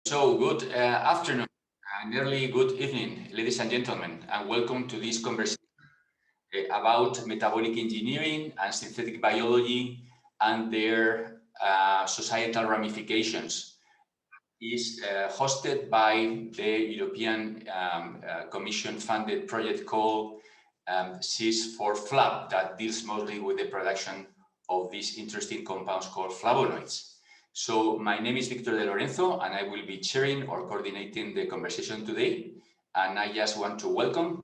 So good afternoon and early good evening, ladies and gentlemen, and welcome to this conversation about metabolic engineering and synthetic biology and their societal ramifications. Is hosted by the European Commission-funded project called SynBio4Flav that deals mostly with the production of these interesting compounds called flavonoids. So my name is Victor de Lorenzo, and I will be chairing or coordinating the conversation today. And I just want to welcome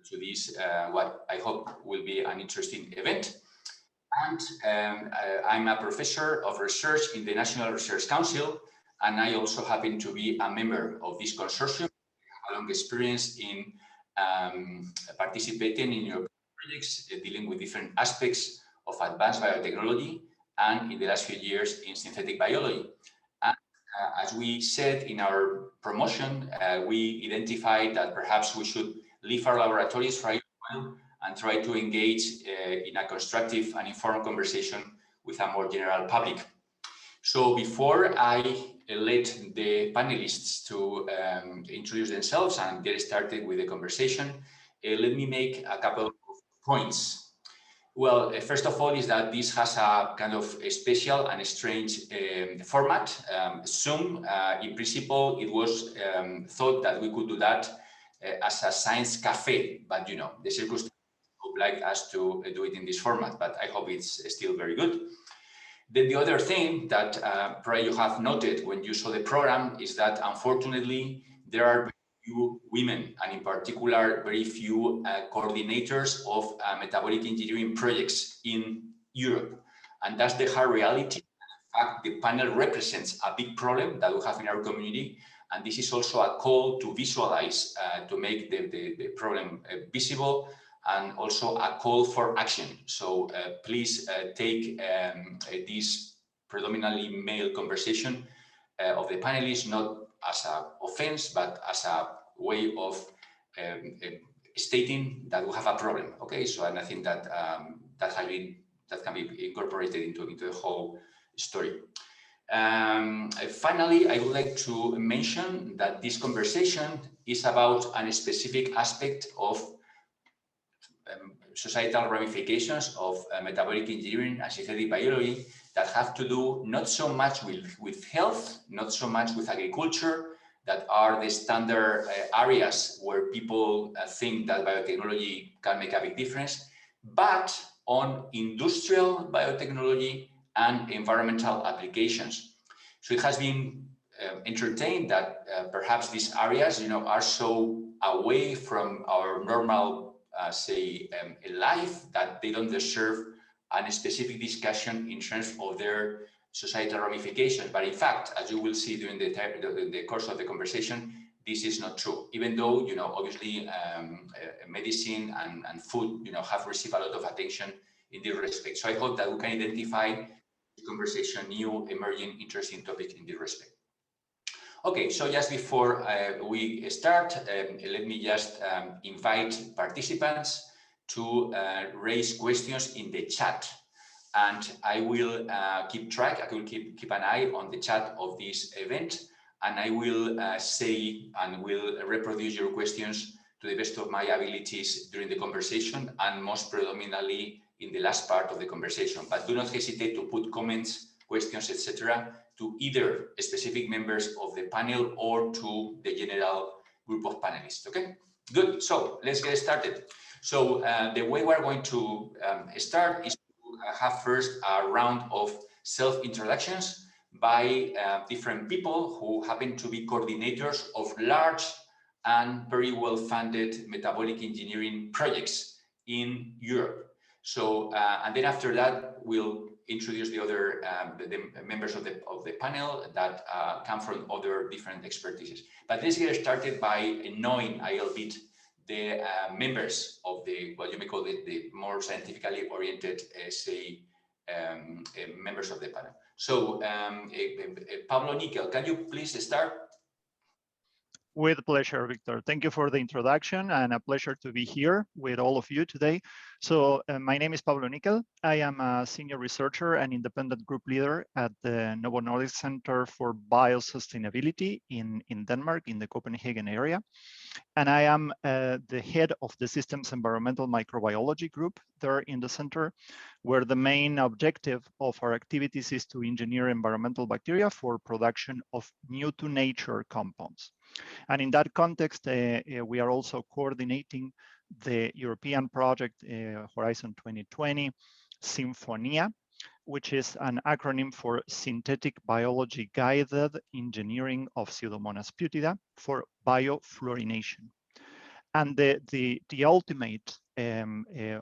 to this, what I hope will be an interesting event. And I'm a professor of research in the National Research Council, and I also happen to be a member of this consortium. I have a long experience in participating in European projects dealing with different aspects of advanced biotechnology, and in the last few years in synthetic biology. And as we said in our promotion, we identified that perhaps we should leave our laboratories for a while and try to engage in a constructive and informed conversation with a more general public. So before I let the panelists to introduce themselves and get started with the conversation, let me make a couple of points. Well, first of all is that this has a kind of a special and a strange format. Zoom, in principle, it was thought that we could do that as a science cafe, but you know, the circumstances obliged us to do it in this format, but I hope it's still very good. Then the other thing that probably you have noted when you saw the program is that unfortunately there are few women, and in particular, very few coordinators of metabolic engineering projects in Europe. And that's the hard reality. In fact, the panel represents a big problem that we have in our community. And this is also a call to visualize, to make the problem visible, and also a call for action. So please take this predominantly male conversation of the panelists, not as an offense, but as a way of stating that we have a problem. Okay, so and I think that that can be incorporated into the whole story. Finally, I would like to mention that this conversation is about a specific aspect of societal ramifications of metabolic engineering and synthetic biology that have to do not so much with health, not so much with agriculture, that are the standard areas where people think that biotechnology can make a big difference, but on industrial biotechnology and environmental applications. So it has been entertained that perhaps these areas, you know, are so away from our normal, say, life that they don't deserve a specific discussion in terms of their societal ramifications. But in fact, as you will see during the course of the conversation, this is not true. Even though, you know, obviously medicine and food, you know, have received a lot of attention in this respect. So I hope that we can identify in this conversation new emerging interesting topics in this respect. Okay, so just before we start, let me just invite participants to raise questions in the chat. And I will keep track, I will keep an eye on the chat of this event, and I will say and will reproduce your questions to the best of my abilities during the conversation, and most predominantly in the last part of the conversation. But do not hesitate to put comments, questions, etc., to either specific members of the panel or to the general group of panelists. Okay, good. So let's get started. So the way we're going to start is have first a round of self-introductions by different people who happen to be coordinators of large and very well-funded metabolic engineering projects in Europe. So, and then after that, we'll introduce the other the members of the panel that come from other different expertises. But let's get started by knowing a little bit the members of the, what you may call the more scientifically oriented, say, members of the panel. So, Pablo Nickel, can you please start? With pleasure, Victor. Thank you for the introduction and a pleasure to be here with all of you today. So my name is Pablo Nickel. I am a senior researcher and independent group leader at the Novo Nordisk Center for Biosustainability in Denmark, in the Copenhagen area. And I am the head of the Systems Environmental Microbiology group there in the center, where the main objective of our activities is to engineer environmental bacteria for production of new to nature compounds. And in that context, we are also coordinating the European project Horizon 2020, Symphonia, which is an acronym for Synthetic Biology Guided Engineering of Pseudomonas putida for biofluorination. And the ultimate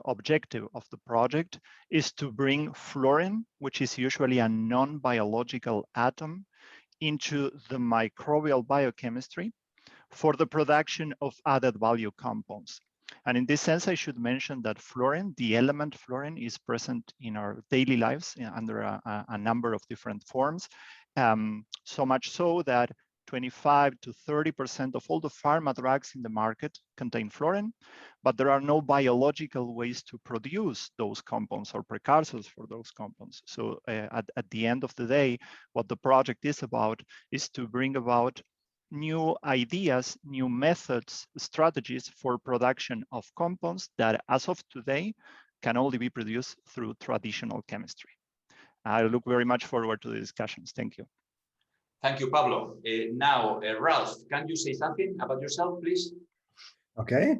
objective of the project is to bring fluorine, which is usually a non-biological atom, into the microbial biochemistry for the production of added value compounds. And in this sense, I should mention that fluorine, the element fluorine, is present in our daily lives under a number of different forms. So much so that 25 to 30% of all the pharma drugs in the market contain fluorine, but there are no biological ways to produce those compounds or precursors for those compounds. So at the end of the day, what the project is about is to bring about new ideas, new methods, strategies for production of compounds that as of today can only be produced through traditional chemistry. I look very much forward to the discussions. Thank you. Thank you, Pablo. Now, Ralph, can you say something about yourself, please? Okay,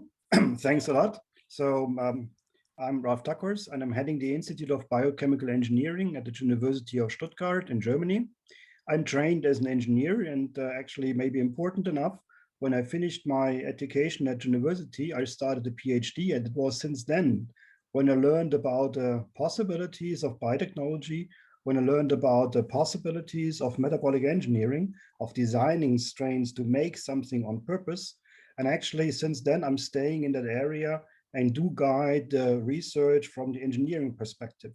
thanks a lot. So I'm Ralph Tuckers, and I'm heading the Institute of Biochemical Engineering at the University of Stuttgart in Germany. I'm trained as an engineer, and actually maybe important enough, when I finished my education at university, I started a PhD, and it was since then when I learned about the possibilities of biotechnology, when I learned about the possibilities of metabolic engineering, of designing strains to make something on purpose. And actually, since then, I'm staying in that area and do guide the research from the engineering perspective.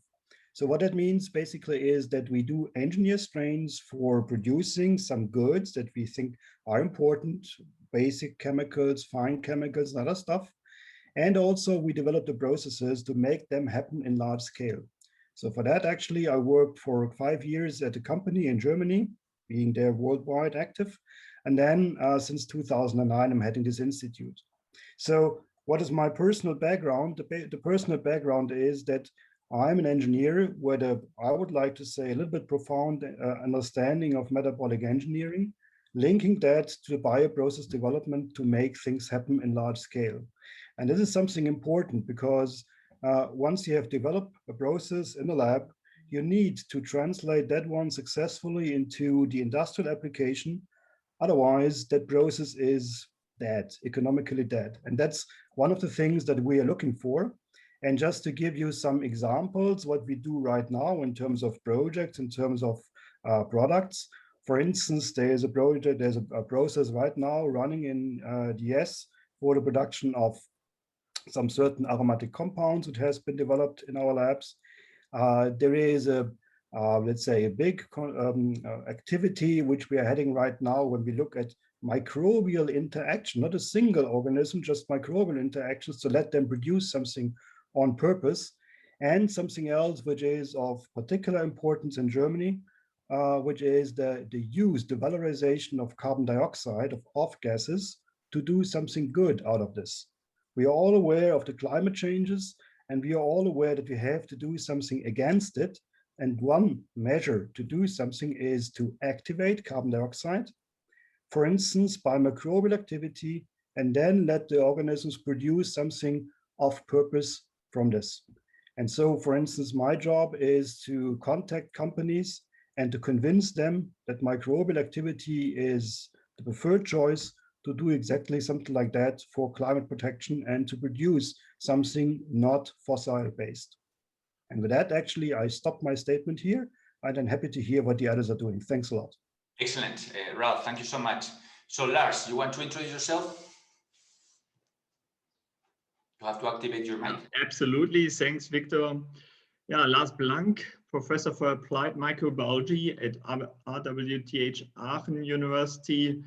So what that means basically is that we do engineer strains for producing some goods that we think are important, basic chemicals, fine chemicals, and other stuff. And also we develop the processes to make them happen in large scale. So for that, actually, I worked for 5 years at a company in Germany, being there worldwide active. And then since 2009, I'm heading this institute. So what is my personal background? The personal background is that I'm an engineer with I would like to say, a little bit profound understanding of metabolic engineering, linking that to the bioprocess development to make things happen in large scale. And this is something important because once you have developed a process in the lab, you need to translate that one successfully into the industrial application. Otherwise, that process is dead, economically dead. And that's one of the things that we are looking for. And just to give you some examples, what we do right now in terms of projects, in terms of products. For instance, there's a project, there's a process right now running in the US for the production of some certain aromatic compounds that has been developed in our labs. There is let's say a big activity which we are heading right now when we look at microbial interaction, not a single organism, just microbial interactions to let them produce something on purpose. And something else which is of particular importance in Germany, which is the valorization of carbon dioxide, of off gases, to do something good out of this. We are all aware of the climate changes, and we are all aware that we have to do something against it. And one measure to do something is to activate carbon dioxide, for instance, by microbial activity, and then let the organisms produce something of purpose from this. And so, for instance, my job is to contact companies and to convince them that microbial activity is the preferred choice to do exactly something like that for climate protection and to produce something not fossil based. And with that, actually, I stop my statement here, and I'm happy to hear what the others are doing. Thanks a lot. Excellent, Ralph, thank you so much. So Lars, you want to introduce yourself? You have to activate your mic. Absolutely, thanks, Victor. Yeah, Lars Blank, Professor for Applied Microbiology at RWTH Aachen University,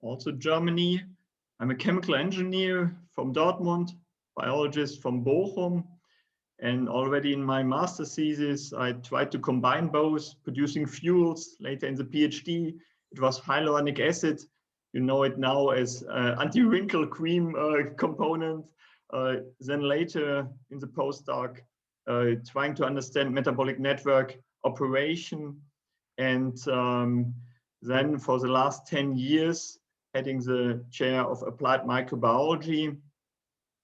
also Germany. I'm a chemical engineer from Dortmund, biologist from Bochum. And already in my master's thesis, I tried to combine both, producing fuels. Later in the PhD, it was hyaluronic acid. You know it now as anti-wrinkle cream component. Then later in the postdoc, trying to understand metabolic network operation. And then for the last 10 years, heading the chair of applied microbiology.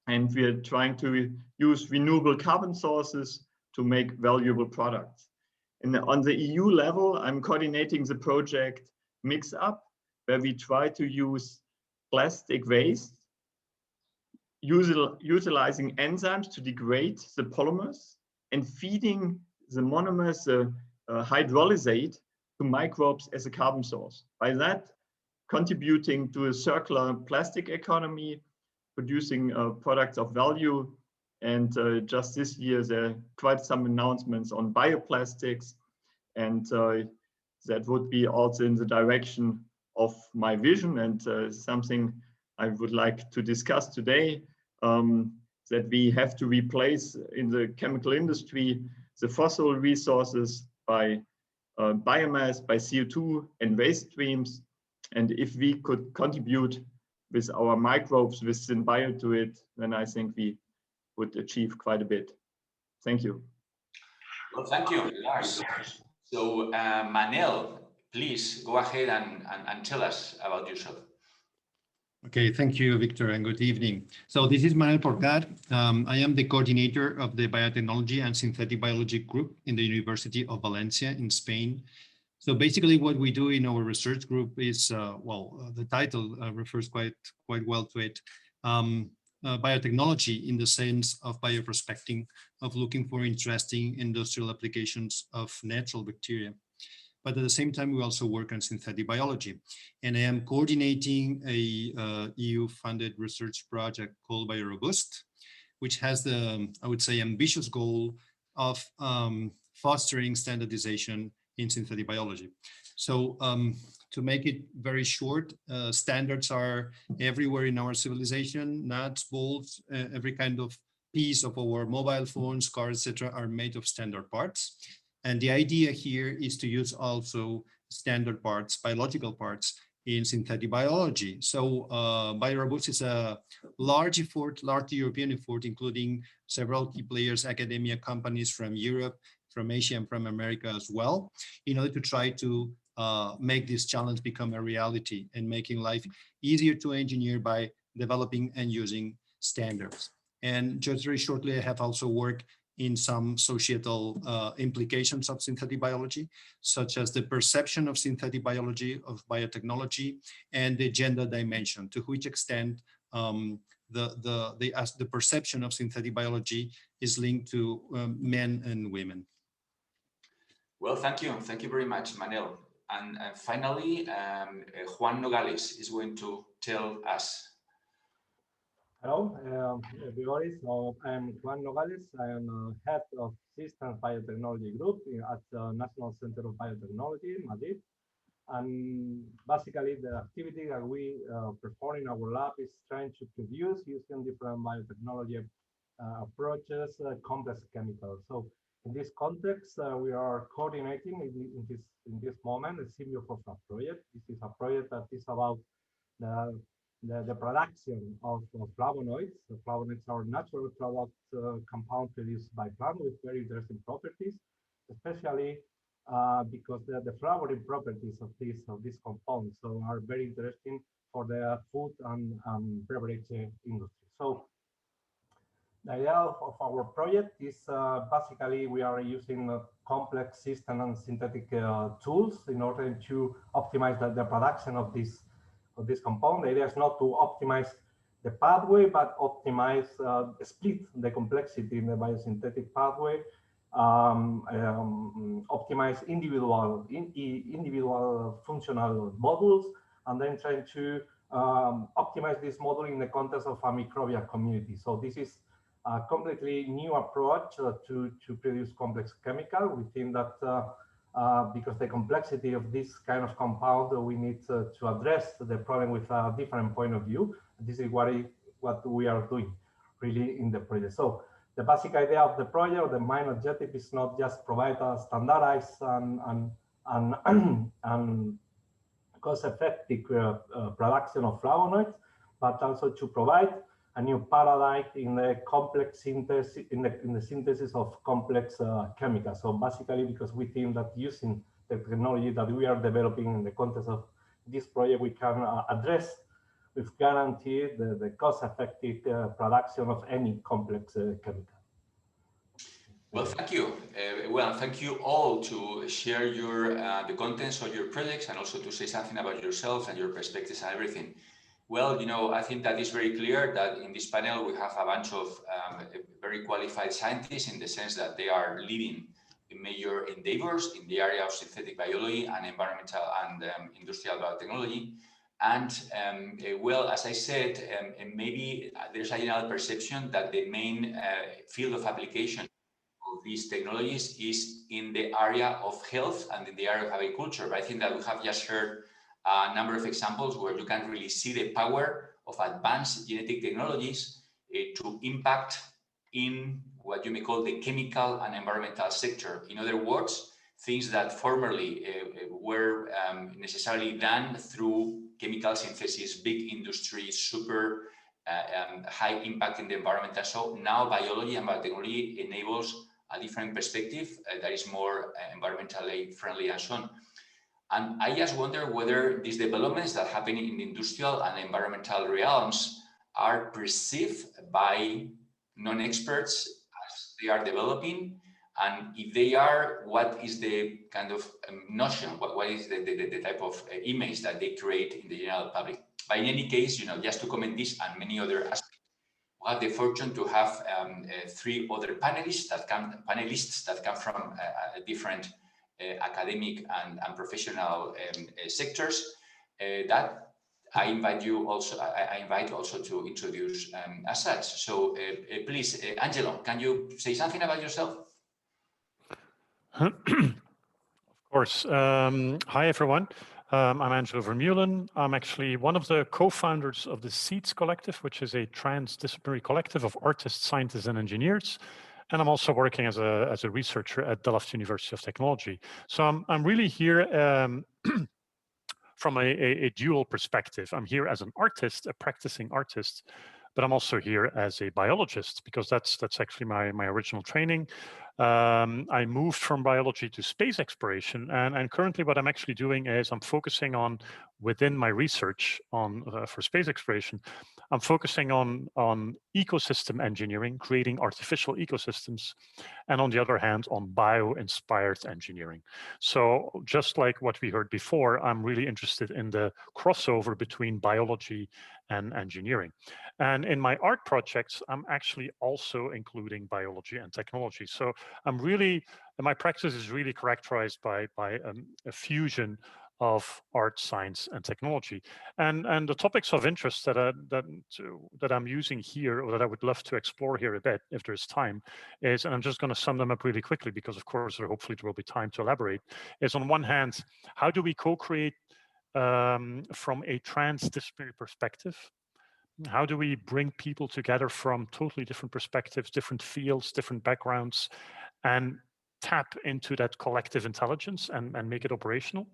And we're trying to use renewable carbon sources to make valuable products. And on the EU level, I'm coordinating the project Mix Up, where we try to use plastic waste, utilizing enzymes to degrade the polymers and feeding the monomers, hydrolysate, to microbes as a carbon source. By that, contributing to a circular plastic economy, producing products of value. And just this year, there are quite some announcements on bioplastics. And that would be also in the direction of my vision and something I would like to discuss today, that we have to replace in the chemical industry the fossil resources by biomass, by CO2 and waste streams. And if we could contribute with our microbes, with SynBio to it, then I think we would achieve quite a bit. Thank you. Well, thank you, Lars. So Manel, please go ahead and tell us about yourself. Okay, thank you, Victor, and good evening. So this is Manuel Porcar. I am the coordinator of the Biotechnology and Synthetic Biology group in the University of Valencia in Spain. So basically what we do in our research group is, the title refers quite well to it, biotechnology in the sense of bioprospecting, of looking for interesting industrial applications of natural bacteria. But at the same time, we also work on synthetic biology. And I am coordinating a EU-funded research project called BioRobust, which has the, I would say, ambitious goal of fostering standardization in synthetic biology. So to make it very short, standards are everywhere in our civilization. Nuts, bolts, every kind of piece of our mobile phones, cars, etc., are made of standard parts. And the idea here is to use also standard parts, biological parts, in synthetic biology. So BioRobust is a large effort, large European effort, including several key players, academia, companies from Europe, from Asia, and from America as well, in order to try to make this challenge become a reality and making life easier to engineer by developing and using standards. And just very shortly, I have also worked in some societal implications of synthetic biology, such as the perception of synthetic biology, of biotechnology, and the gender dimension, to which extent the perception of synthetic biology is linked to men and women. Well, thank you. Thank you very much, Manel. And finally, Juan Nogales is going to tell us. Hello, everybody. So I'm Juan Nogales. I am head of Systems Biotechnology Group at the National Center of Biotechnology in Madrid. And basically, the activity that we perform in our lab is trying to produce, using different biotechnology approaches, complex chemicals. So in this context, we are coordinating in this moment the SynBio4Flav project. This is a project that is about the production of flavonoids. The flavonoids are natural product compound produced by plant with very interesting properties, especially because the flavoring properties of these compounds are very interesting for the food and beverage industry. So the idea of our project is basically we are using complex system and synthetic tools in order to optimize the production of this compound. The idea is not to optimize the pathway, but optimize, split the complexity in the biosynthetic pathway, optimize individual functional modules, and then trying to optimize this model in the context of a microbial community. So this is a completely new approach to produce complex chemical. We think that because the complexity of this kind of compound, we need to address the problem with a different point of view. This is what we are doing really in the project. So the basic idea of the project, the main objective, is not just provide a standardized and cost-effective production of flavonoids, but also to provide a new paradigm in the complex synthesis, in the synthesis of complex chemicals. So basically, because we think that using the technology that we are developing in the context of this project, we can address with guarantee the cost-effective production of any complex chemical. Well, thank you. Thank you all to share the contents of your projects and also to say something about yourselves and your perspectives and everything. Well, I think that it's very clear that in this panel we have a bunch of very qualified scientists, in the sense that they are leading major endeavors in the area of synthetic biology and environmental and industrial biotechnology. And well, as I said, maybe there's a general perception that the main field of application of these technologies is in the area of health and in the area of agriculture. But I think that we have just heard a number of examples where you can really see the power of advanced genetic technologies to impact in what you may call the chemical and environmental sector. In other words, things that formerly were necessarily done through chemical synthesis, big industry, super high impact in the environment. And so now biology and biotechnology enables a different perspective that is more environmentally friendly and so on. And I just wonder whether these developments that happen in the industrial and environmental realms are perceived by non-experts as they are developing, and if they are, what is the kind of notion, what is the type of image that they create in the general public. But in any case, just to comment this and many other aspects, we have the fortune to have 3 other panelists that come from different academic and professional sectors that I invite also to introduce as such. So please, Angelo, can you say something about yourself? Of course. Hi, everyone. I'm Angelo Vermeulen. I'm actually one of the co-founders of the SEEDS Collective, which is a transdisciplinary collective of artists, scientists, and engineers. And I'm also working as a researcher at Delft University of Technology. So I'm really here from a dual perspective. I'm here as an artist, a practicing artist, but I'm also here as a biologist, because that's actually my original training. I moved from biology to space exploration, and currently what I'm actually doing is I'm focusing on, within my research for space exploration, I'm focusing on ecosystem engineering, creating artificial ecosystems, and on the other hand, on bio-inspired engineering. So just like what we heard before, I'm really interested in the crossover between biology and engineering. And in my art projects, I'm actually also including biology and technology. So my practice is really characterized by a fusion of art, science, and technology. And the topics of interest that I'm using here, or that I would love to explore here a bit, if there's time, is, and I'm just going to sum them up really quickly, because of course hopefully there will be time to elaborate, is on one hand, how do we co-create from a transdisciplinary perspective? How do we bring people together from totally different perspectives, different fields, different backgrounds, and tap into that collective intelligence and make it operational?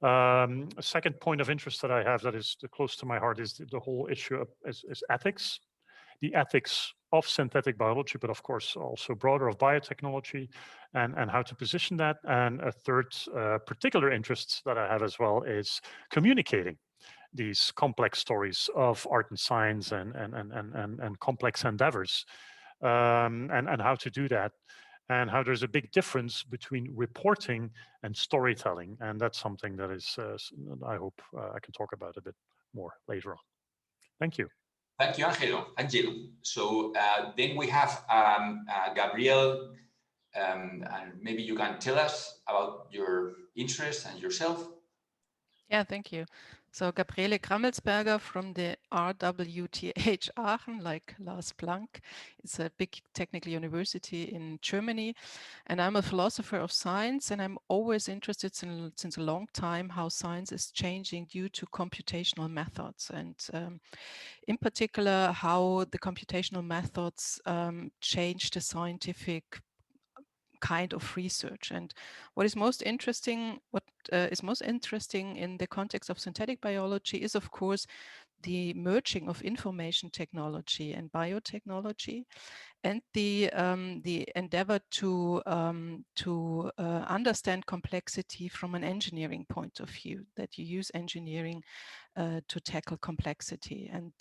A second point of interest that I have that is close to my heart is the whole issue of is ethics, the ethics of synthetic biology, but of course also broader of biotechnology, and how to position that. And a third particular interest that I have as well is communicating these complex stories of art and science and complex endeavors, and how to do that, and how there's a big difference between reporting and storytelling. And that's something that is, I hope I can talk about a bit more later on. Thank you. Thank you, Angelo. So then we have Gabriel, and maybe you can tell us about your interests and yourself. Yeah, thank you. So Gabriele Krammelsberger from the RWTH Aachen, like Lars Planck. It's a big technical university in Germany. And I'm a philosopher of science, and I'm always interested since a long time how science is changing due to computational methods. And in particular, how the computational methods change the scientific kind of research. And what is most interesting in the context of synthetic biology is, of course, the merging of information technology and biotechnology, and the endeavor to understand complexity from an engineering point of view, that you use engineering to tackle complexity. And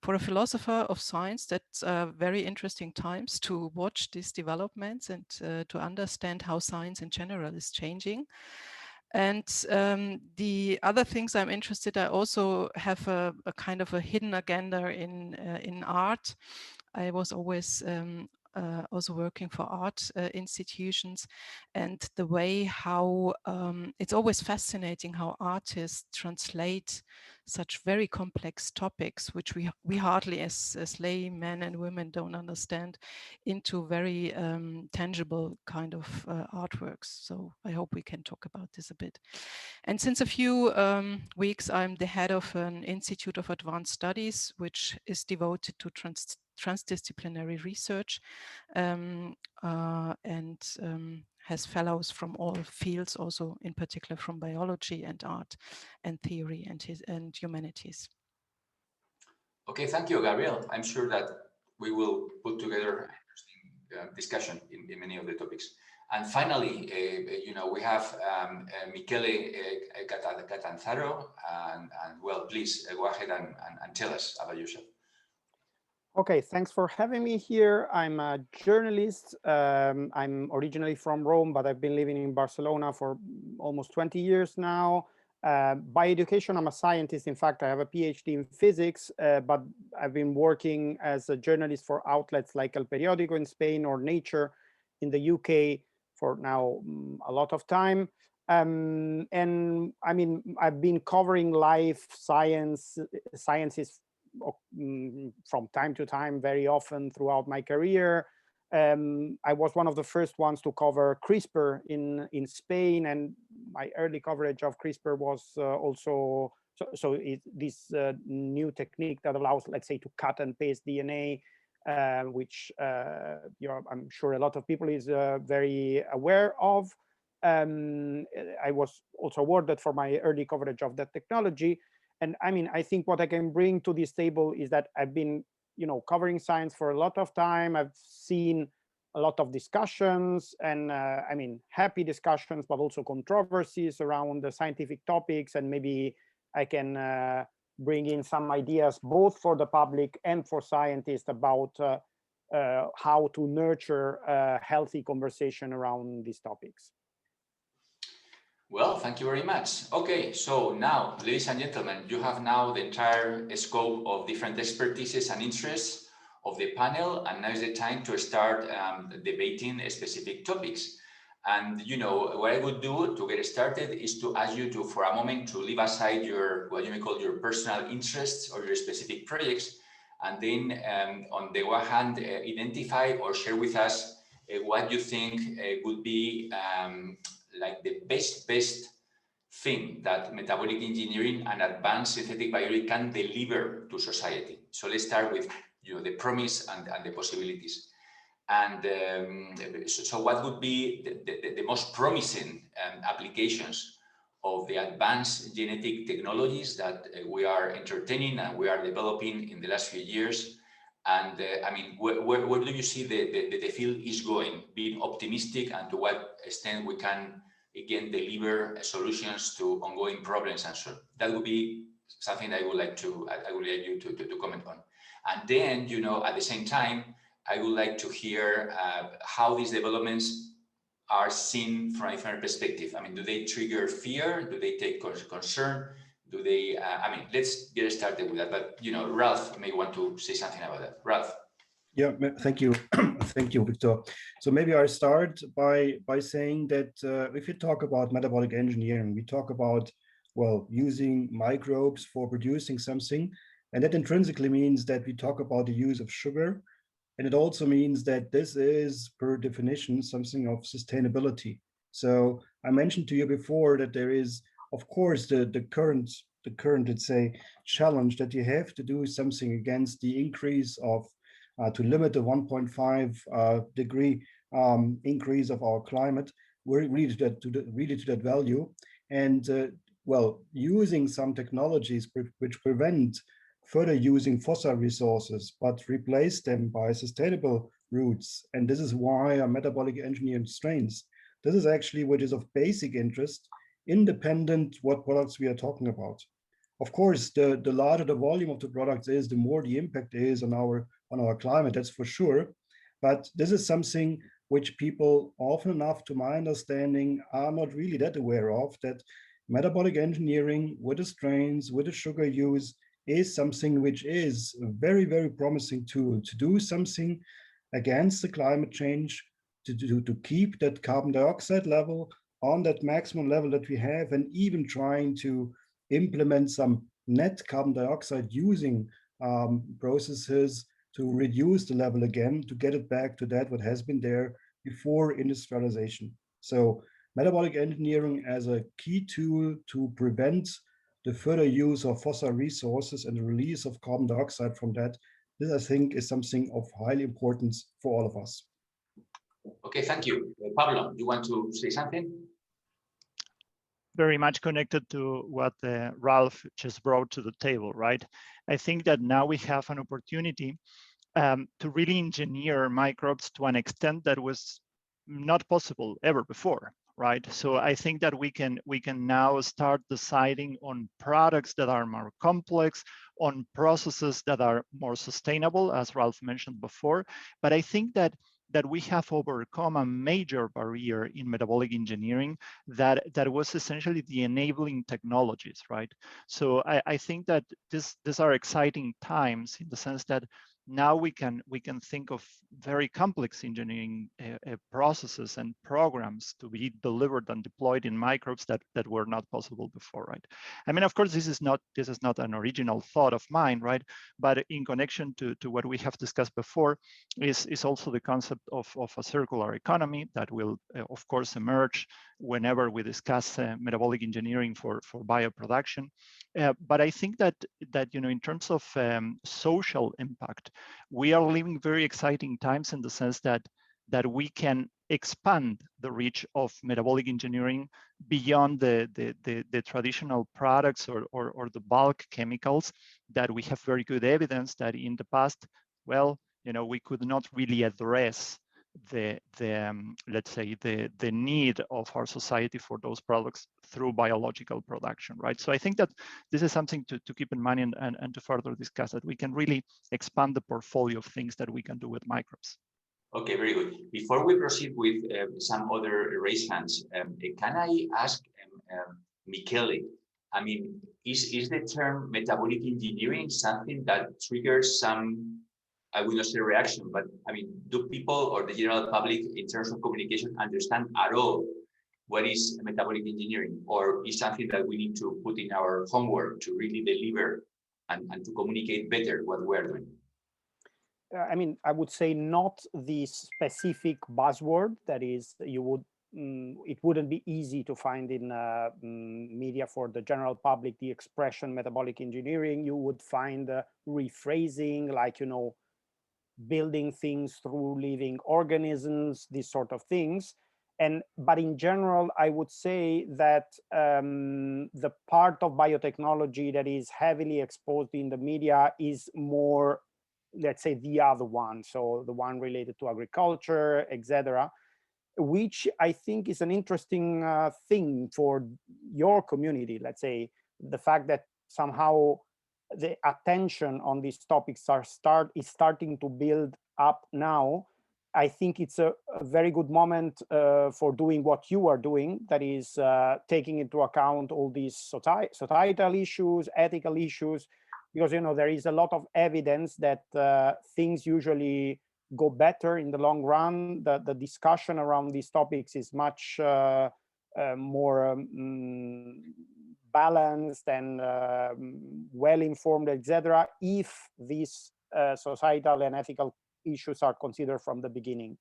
for a philosopher of science, that's very interesting times to watch these developments and to understand how science in general is changing. And the other things I'm interested, I also have a kind of a hidden agenda in art. I was always also working for art institutions, and the way how it's always fascinating how artists translate such very complex topics, which we hardly as laymen and women don't understand, into very tangible kind of artworks. So I hope we can talk about this a bit. And since a few weeks, I'm the head of an Institute of Advanced Studies, which is devoted to transdisciplinary research and has fellows from all fields, also in particular from biology and art and theory and humanities. Okay, thank you, Gabriel. I'm sure that we will put together an interesting discussion in many of the topics. And finally, we have Michele Catanzaro, and well, please go ahead and tell us about yourself. Okay, thanks for having me here. I'm a journalist. I'm originally from Rome, but I've been living in Barcelona for almost 20 years now. By education, I'm a scientist. In fact, I have a PhD in physics, but I've been working as a journalist for outlets like El Periódico in Spain or Nature in the UK for now a lot of time. And I mean, I've been covering life sciences from time to time, very often throughout my career. I was one of the first ones to cover CRISPR in Spain, and my early coverage of CRISPR was also this new technique that allows, let's say, to cut and paste DNA, which I'm sure a lot of people is very aware of. I was also awarded for my early coverage of that technology. And I mean, I think what I can bring to this table is that I've been, covering science for a lot of time. I've seen a lot of discussions and I mean, happy discussions, but also controversies around the scientific topics. And maybe I can bring in some ideas both for the public and for scientists about how to nurture a healthy conversation around these topics. Well, thank you very much. Okay, so now, ladies and gentlemen, you have now the entire scope of different expertises and interests of the panel, and now is the time to start debating specific topics. And what I would do to get started is to ask you to, for a moment, to leave aside what you may call your personal interests or your specific projects, and then on the one hand, identify or share with us what you think would be like the best thing that metabolic engineering and advanced synthetic biology can deliver to society. So let's start with the promise and the possibilities. And so what would be the most promising applications of the advanced genetic technologies that we are entertaining and we are developing in the last few years? And I mean, where do you see the field is going, being optimistic, and to what extent we can, again, deliver solutions to ongoing problems and so on? That would be something I would like you to comment on. And then, at the same time, I would like to hear how these developments are seen from a different perspective. I mean, do they trigger fear? Do they take concern? Do they, I mean, let's get started with that. But, Ralph may want to say something about that. Ralph. Yeah, thank you. Thank you, Victor. So maybe I start by saying that if you talk about metabolic engineering, we talk about well, using microbes for producing something. And that intrinsically means that we talk about the use of sugar. And it also means that this is, per definition, something of sustainability. So I mentioned to you before that there is, of course, the current, let's say, challenge that you have to do something against the increase of, to limit the 1.5 degree increase of our climate. We're really to that value. And well, using some technologies which prevent further using fossil resources, but replace them by sustainable routes. And this is why a metabolic engineering strains. This is actually what is of basic interest, independent what products we are talking about. Of course, the larger the volume of the products is, the more the impact is on our climate, that's for sure. But this is something which people often enough, to my understanding, are not really that aware of, that metabolic engineering with the strains, with the sugar use, is something which is a very, very promising tool to do something against the climate change, to keep that carbon dioxide level on that maximum level that we have, and even trying to implement some net carbon dioxide using processes to reduce the level again, to get it back to that what has been there before industrialization. So metabolic engineering as a key tool to prevent the further use of fossil resources and the release of carbon dioxide from that, this I think is something of high importance for all of us. Okay, thank you. Pablo, you want to say something? Very much connected to what Ralph just brought to the table, right? I think that now we have an opportunity to really engineer microbes to an extent that was not possible ever before, right? So I think that we can now start deciding on products that are more complex, on processes that are more sustainable, as Ralph mentioned before. But I think that we have overcome a major barrier in metabolic engineering that was essentially the enabling technologies, right? So I think that these are exciting times in the sense that now we can think of very complex engineering processes and programs to be delivered and deployed in microbes that were not possible before, right? I mean, of course, this is not an original thought of mine, right? But in connection to what we have discussed before is also the concept of a circular economy that will, of course, emerge whenever we discuss metabolic engineering for bioproduction. But I think that in terms of social impact, we are living very exciting times in the sense that we can expand the reach of metabolic engineering beyond the traditional products or the bulk chemicals that we have very good evidence that in the past, well, we could not really address let's say the need of our society for those products through biological production, right? So I think that this is something to keep in mind and to further discuss, that we can really expand the portfolio of things that we can do with microbes. Okay, very good. Before we proceed with some other raised hands, can I ask Michele, I mean, is the term metabolic engineering something that triggers some, I will not say reaction, but I mean, do people or the general public in terms of communication understand at all what is metabolic engineering, or is something that we need to put in our homework to really deliver and to communicate better what we're doing? I mean, I would say not the specific buzzword that is, it wouldn't be easy to find in media for the general public, the expression metabolic engineering. You would find rephrasing, like, building things through living organisms, these sort of things. But in general, I would say that the part of biotechnology that is heavily exposed in the media is more, let's say, the other one. So the one related to agriculture, etc., which I think is an interesting thing for your community. Let's say the fact that somehow the attention on these topics is starting to build up now. I think it's a very good moment for doing what you are doing, that is taking into account all these societal issues, ethical issues, because there is a lot of evidence that things usually go better in the long run. The discussion around these topics is much more balanced and well-informed, etc., if these societal and ethical issues are considered from the beginning.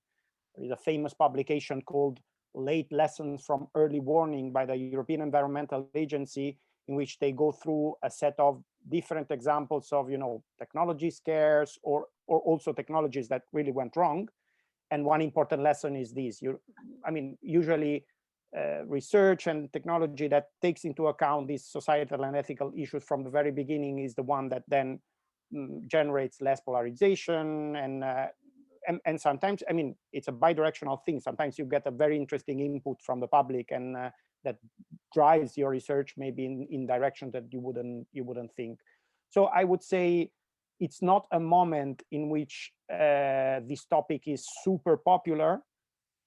There is a famous publication called Late Lessons from Early Warning by the European Environmental Agency, in which they go through a set of different examples of, technology scares or also technologies that really went wrong. And one important lesson is this: usually research and technology that takes into account these societal and ethical issues from the very beginning is the one that then generates less polarization and sometimes, it's a bidirectional thing. Sometimes you get a very interesting input from the public, and that drives your research maybe in direction that you wouldn't think. So I would say it's not a moment in which this topic is super popular,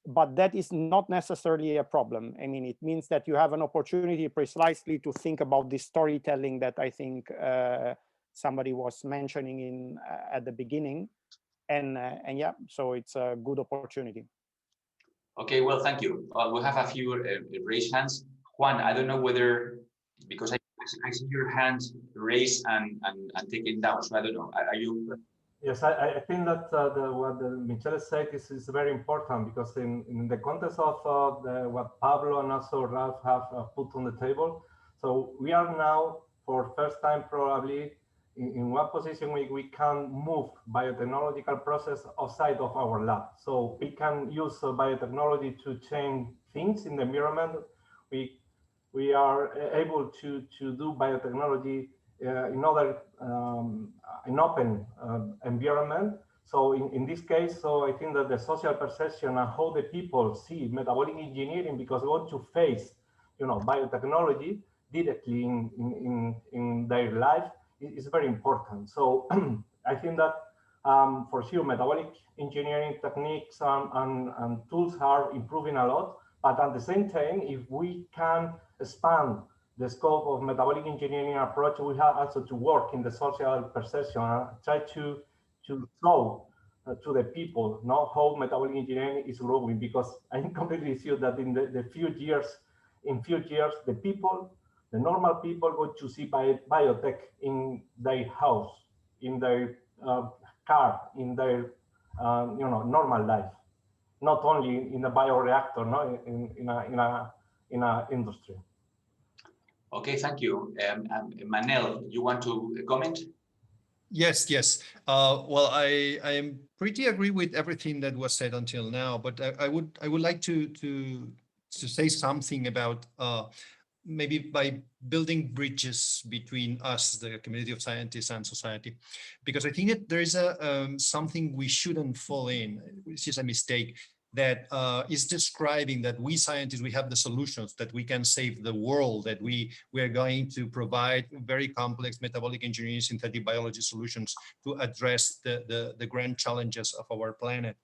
but that is not necessarily a problem. It means that you have an opportunity precisely to think about the storytelling that I think somebody was mentioning at the beginning. And yeah, so it's a good opportunity. Okay, well, thank you. We have a few raised hands. Juan, I don't know whether, because I see your hand raised and taken down, so I don't know. Are you? Yes, I think that what Michelle said is very important, because in the context of what Pablo and also Ralph have put on the table, so we are now, for first time probably, in one position we can move biotechnological process outside of our lab. So we can use biotechnology to change things in the environment. We are able to do biotechnology in other in open environment. So in this case, so I think that the social perception and how the people see metabolic engineering, because they want to face, biotechnology directly in their life, is very important. So I think that for sure metabolic engineering techniques and tools are improving a lot. But at the same time, if we can expand the scope of metabolic engineering approach, we have also to work in the social perception and try to show to the people how metabolic engineering is growing, because I'm completely sure that in the few years, the people, the normal people, go to see biotech in their house, in their car, in their normal life, not only in a bioreactor, in a industry. Okay, thank you. Manel, you want to comment? Yes. Well, I am pretty agree with everything that was said until now, but I would like to say something about maybe by building bridges between us, the community of scientists, and society, because I think that there is something we shouldn't fall in, which is a mistake, that is describing that we scientists, we have the solutions, that we can save the world, that we are going to provide very complex metabolic engineering, synthetic biology solutions to address the grand challenges of our planet.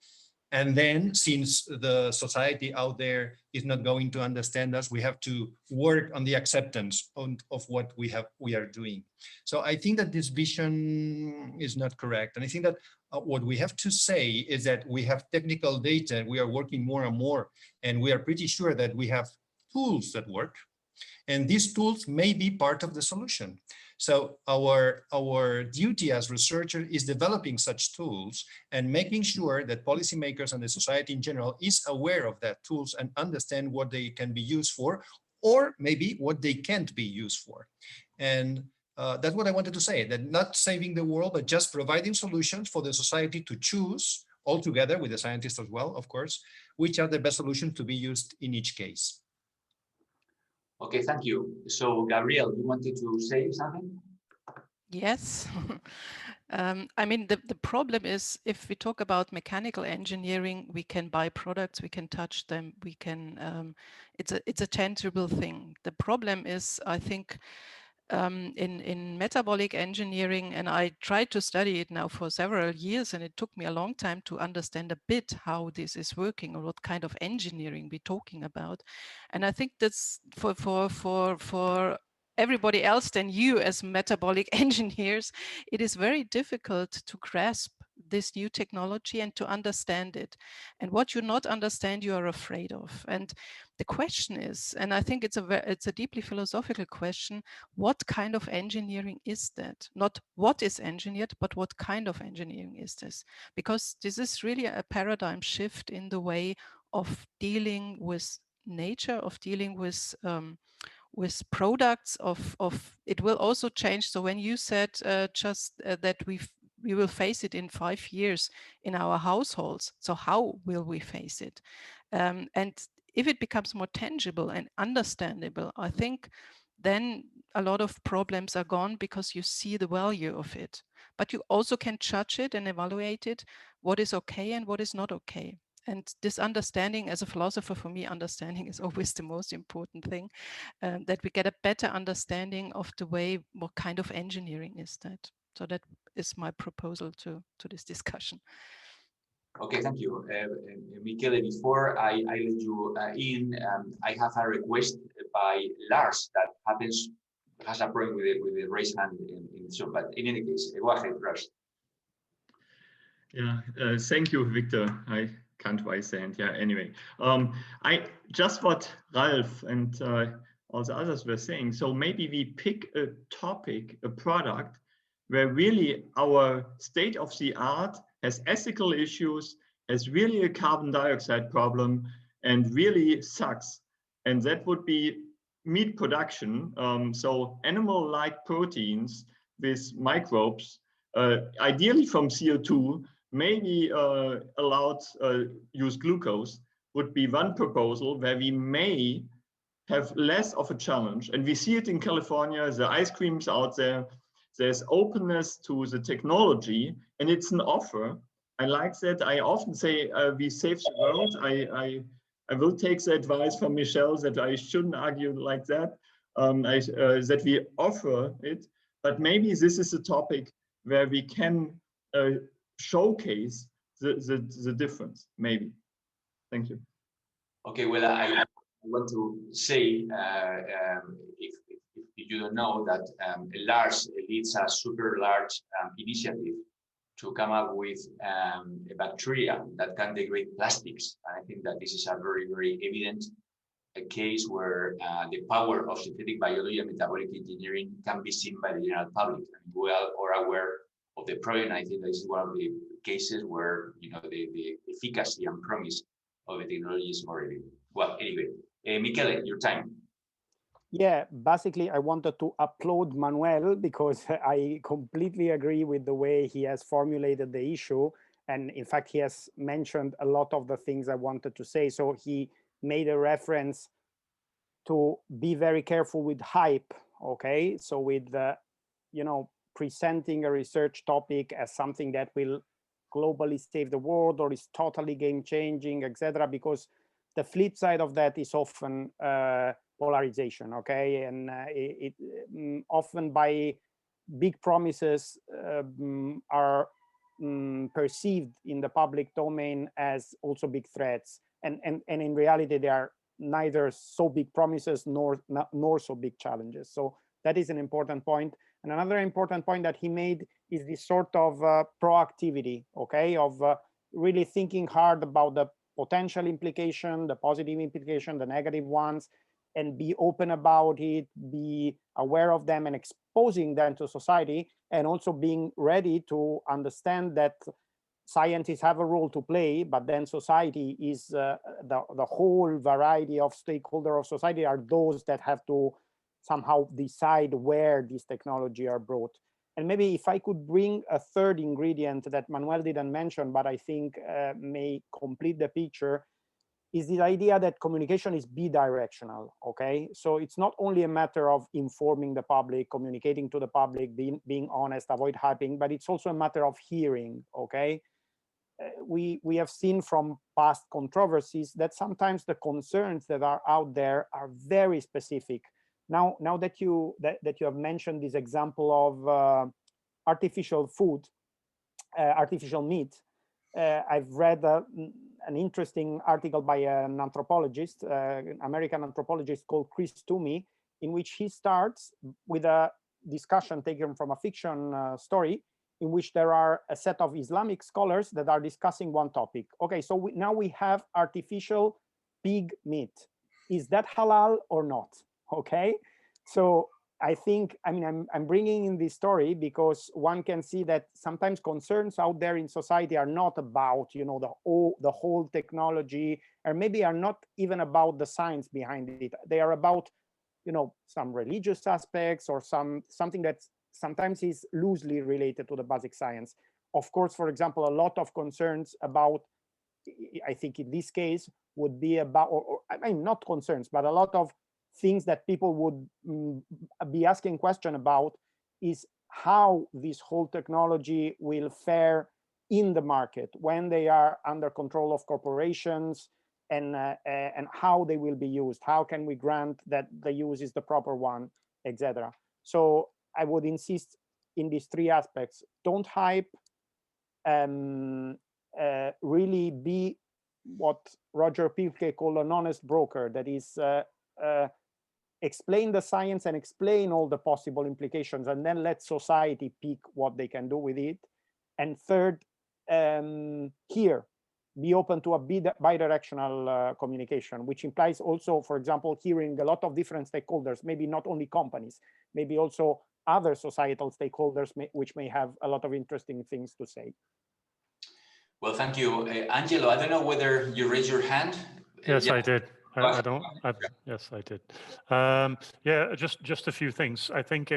And then, since the society out there is not going to understand us, we have to work on the acceptance of what we are doing. So I think that this vision is not correct. And I think that what we have to say is that we have technical data, we are working more and more, and we are pretty sure that we have tools that work. And these tools may be part of the solution. So our duty as researchers is developing such tools and making sure that policymakers and the society in general is aware of that tools and understand what they can be used for, or maybe what they can't be used for. And that's what I wanted to say, that not saving the world, but just providing solutions for the society to choose, all together with the scientists as well, of course, which are the best solutions to be used in each case. Okay, thank you. So, Gabriel, you wanted to say something? Yes. The problem is, if we talk about mechanical engineering, we can buy products, we can touch them, we can, it's a tangible thing. The problem is, I think, in metabolic engineering, and I tried to study it now for several years, and it took me a long time to understand a bit how this is working or what kind of engineering we're talking about. And I think that's for everybody else than you as metabolic engineers, it is very difficult to grasp this new technology and to understand it. And what you not understand, you are afraid of. And the question is, and I think it's a deeply philosophical question, what kind of engineering is that? Not what is engineered, but what kind of engineering is this? Because this is really a paradigm shift in the way of dealing with nature, of dealing with products, of it will also change. So when you said that we will face it in 5 years in our households, so how will we face it? And if it becomes more tangible and understandable, I think then a lot of problems are gone because you see the value of it. But you also can judge it and evaluate it, what is okay and what is not okay. And this understanding, as a philosopher, for me, understanding is always the most important thing, that we get a better understanding of the way, what kind of engineering is that. So that is my proposal to this discussion. Okay, thank you. Michele, before I let you in, I have a request by Lars that has a problem with the raised hand in Zoom, but in any case, go ahead, Lars. Yeah, thank you, Victor. I can't raise the hand. Yeah, anyway, I just what Ralph and all the others were saying. So maybe we pick a topic, a product, where really our state of the art has ethical issues, has really a carbon dioxide problem, and really sucks. And that would be meat production. So animal-like proteins with microbes, ideally from CO2, maybe allowed use glucose, would be one proposal where we may have less of a challenge. And we see it in California, the ice cream's out there, there's openness to the technology, and it's an offer. I like that. I often say we save the world. I will take the advice from Michelle that I shouldn't argue like that, that we offer it. But maybe this is a topic where we can showcase the difference, maybe. Thank you. Okay, well, I want to say, if you don't know, that Lars leads a super large initiative to come up with a bacteria that can degrade plastics. And I think that this is a very, very evident case where the power of synthetic biology and metabolic engineering can be seen by the general public. And we are all aware of the problem. I think this is one of the cases where the efficacy and promise of the technology is more evident. Well, anyway, Michele, your time. Yeah, basically, I wanted to applaud Manuel because I completely agree with the way he has formulated the issue. And in fact, he has mentioned a lot of the things I wanted to say. So he made a reference to be very careful with hype, okay? So with, presenting a research topic as something that will globally save the world or is totally game-changing, etc., because the flip side of that is often polarization, okay? And it often by big promises are perceived in the public domain as also big threats. And in reality, they are neither so big promises nor so big challenges. So that is an important point. And another important point that he made is this sort of proactivity, okay, of really thinking hard about the potential implication, the positive implication, the negative ones, and be open about it, be aware of them and exposing them to society, and also being ready to understand that scientists have a role to play, but then society is the whole variety of stakeholders of society are those that have to somehow decide where these technology are brought. And maybe if I could bring a third ingredient that Manuel didn't mention, but I think may complete the picture, is the idea that communication is bidirectional, okay? So it's not only a matter of informing the public, communicating to the public, being honest, avoid hyping, but it's also a matter of hearing, okay? We have seen from past controversies that sometimes the concerns that are out there are very specific. Now that you have mentioned this example of artificial food, artificial meat, I've read an interesting article by an anthropologist, American anthropologist called Chris Toomey, in which he starts with a discussion taken from a fiction story, in which there are a set of Islamic scholars that are discussing one topic. Okay, so now we have artificial pig meat. Is that halal or not? Okay, so I think, I mean, I'm bringing in this story because one can see that sometimes concerns out there in society are not about, you know, the whole technology, or maybe are not even about the science behind it. They are about, you know, some religious aspects or something that sometimes is loosely related to the basic science. Of course, for example, a lot of concerns about, I think in this case, would be about, or I mean, not concerns, but a lot of things that people would be asking question about is how this whole technology will fare in the market when they are under control of corporations, and how they will be used. How can we grant that the use is the proper one, etc. So I would insist in these three aspects. Don't hype, really be what Roger Pielke called an honest broker, that is, explain the science and explain all the possible implications, and then let society pick what they can do with it. And third, here, be open to a bidirectional communication, which implies also, for example, hearing a lot of different stakeholders, maybe not only companies, maybe also other societal stakeholders, which may have a lot of interesting things to say. Well, thank you. Angelo, I don't know whether you raised your hand. Yes, Yeah. I did. Yes, I did. Yeah, just a few things. I think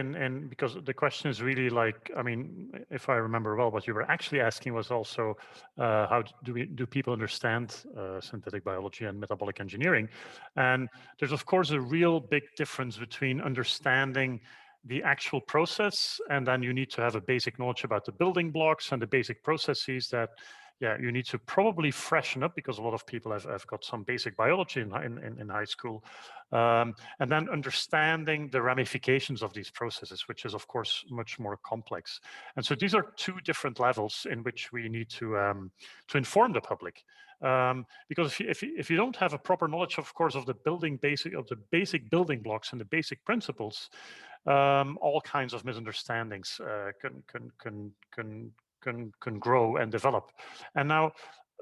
because the question is really like, I mean, if I remember well, what you were actually asking was also how do people understand synthetic biology and metabolic engineering? And there's of course a real big difference between understanding the actual process, and then you need to have a basic knowledge about the building blocks and the basic processes that, yeah, you need to probably freshen up, because a lot of people have got some basic biology in high school. And then understanding the ramifications of these processes, which is of course much more complex. And so these are two different levels in which we need to inform the public. Because if you don't have a proper knowledge, of course, of the basic building blocks and the basic principles, all kinds of misunderstandings can grow and develop. And now,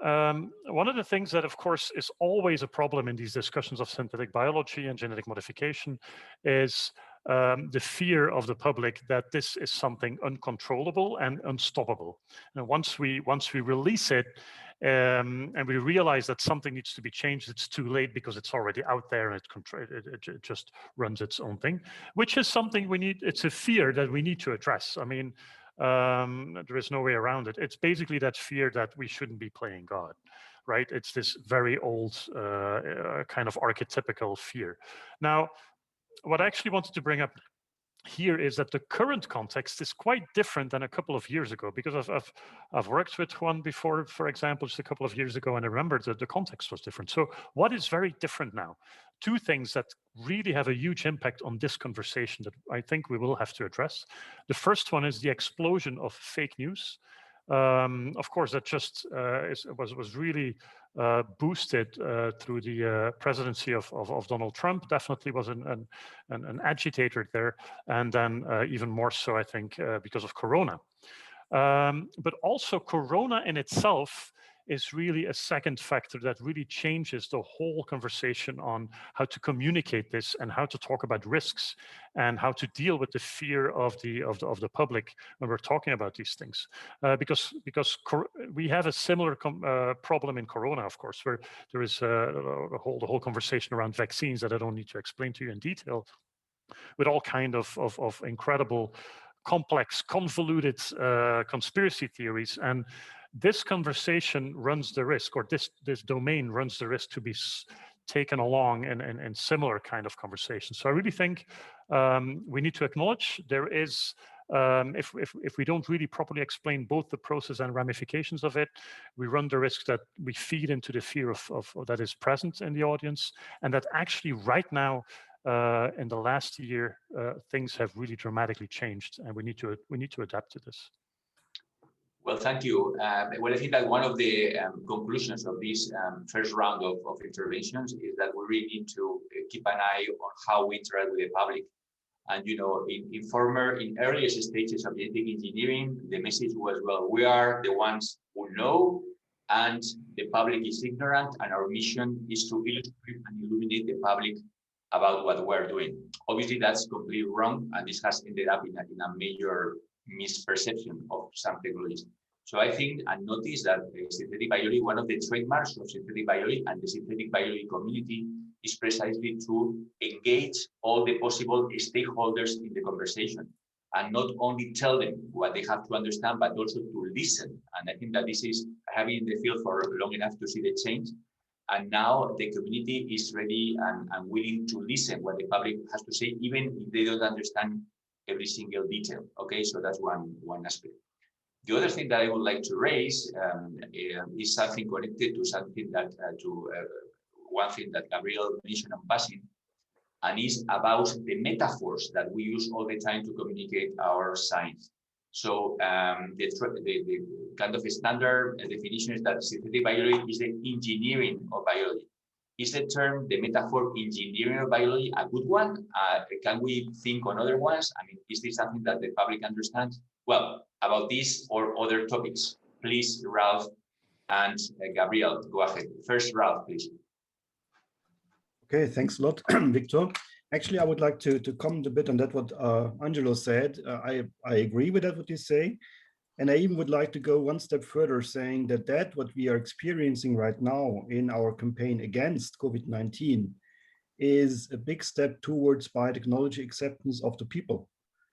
one of the things that, of course, is always a problem in these discussions of synthetic biology and genetic modification is the fear of the public that this is something uncontrollable and unstoppable. And once we release it, and we realize that something needs to be changed, it's too late because it's already out there and it just runs its own thing, which is something we need. It's a fear that we need to address. I mean, there is no way around it. It's basically that fear that we shouldn't be playing God, right? It's this very old kind of archetypical fear. Now, what I actually wanted to bring up here is that the current context is quite different than a couple of years ago, because I've worked with Juan before, for example, just a couple of years ago, and I remember that the context was different. So what is very different now? Two things that really have a huge impact on this conversation that I think we will have to address. The first one is the explosion of fake news. Of course, that just was really boosted through the presidency of Donald Trump. Definitely was an agitator there, and then even more so, I think, because of Corona. But also Corona in itself is really a second factor that really changes the whole conversation on how to communicate this and how to talk about risks and how to deal with the fear of the public when we're talking about these things. Because we have a similar problem in Corona, of course, where there is the whole conversation around vaccines that I don't need to explain to you in detail, with all kind of incredible, complex, convoluted conspiracy theories. And this conversation runs the risk, or this domain runs the risk to be taken along in similar kind of conversations. So I really think we need to acknowledge there is, if we don't really properly explain both the process and ramifications of it, we run the risk that we feed into the fear of that is present in the audience, and that actually right now, in the last year, things have really dramatically changed, and we need to adapt to this. Well, thank you. Well, I think that one of the conclusions of this first round of interventions is that we really need to keep an eye on how we interact with the public. And you know, in earliest stages of genetic engineering, the message was, well, we are the ones who know, and the public is ignorant, and our mission is to illustrate and illuminate the public about what we're doing. Obviously, that's completely wrong, and this has ended up in a major misperception of some technologies. So I think and notice that synthetic biology, one of the trademarks of synthetic biology and the synthetic biology community is precisely to engage all the possible stakeholders in the conversation and not only tell them what they have to understand, but also to listen. And I think that this is having in the field for long enough to see the change. And now the community is ready and willing to listen what the public has to say, even if they don't understand every single detail. Okay, so that's one aspect. The other thing that I would like to raise is something connected to something that one thing that Gabriel mentioned on passing, and is about the metaphors that we use all the time to communicate our science. So the kind of standard definition is that synthetic biology is the engineering of biology. Is the term, the metaphor engineering of biology, a good one? Can we think on other ones? I mean, is this something that the public understands? Well, about this or other topics, please, Ralph and Gabriel, go ahead. First, Ralph, please. Okay, thanks a lot, Victor. Actually, I would like to comment a bit on that what Angelo said. I agree with that what you say. And I even would like to go one step further, saying that what we are experiencing right now in our campaign against COVID-19 is a big step towards biotechnology acceptance of the people.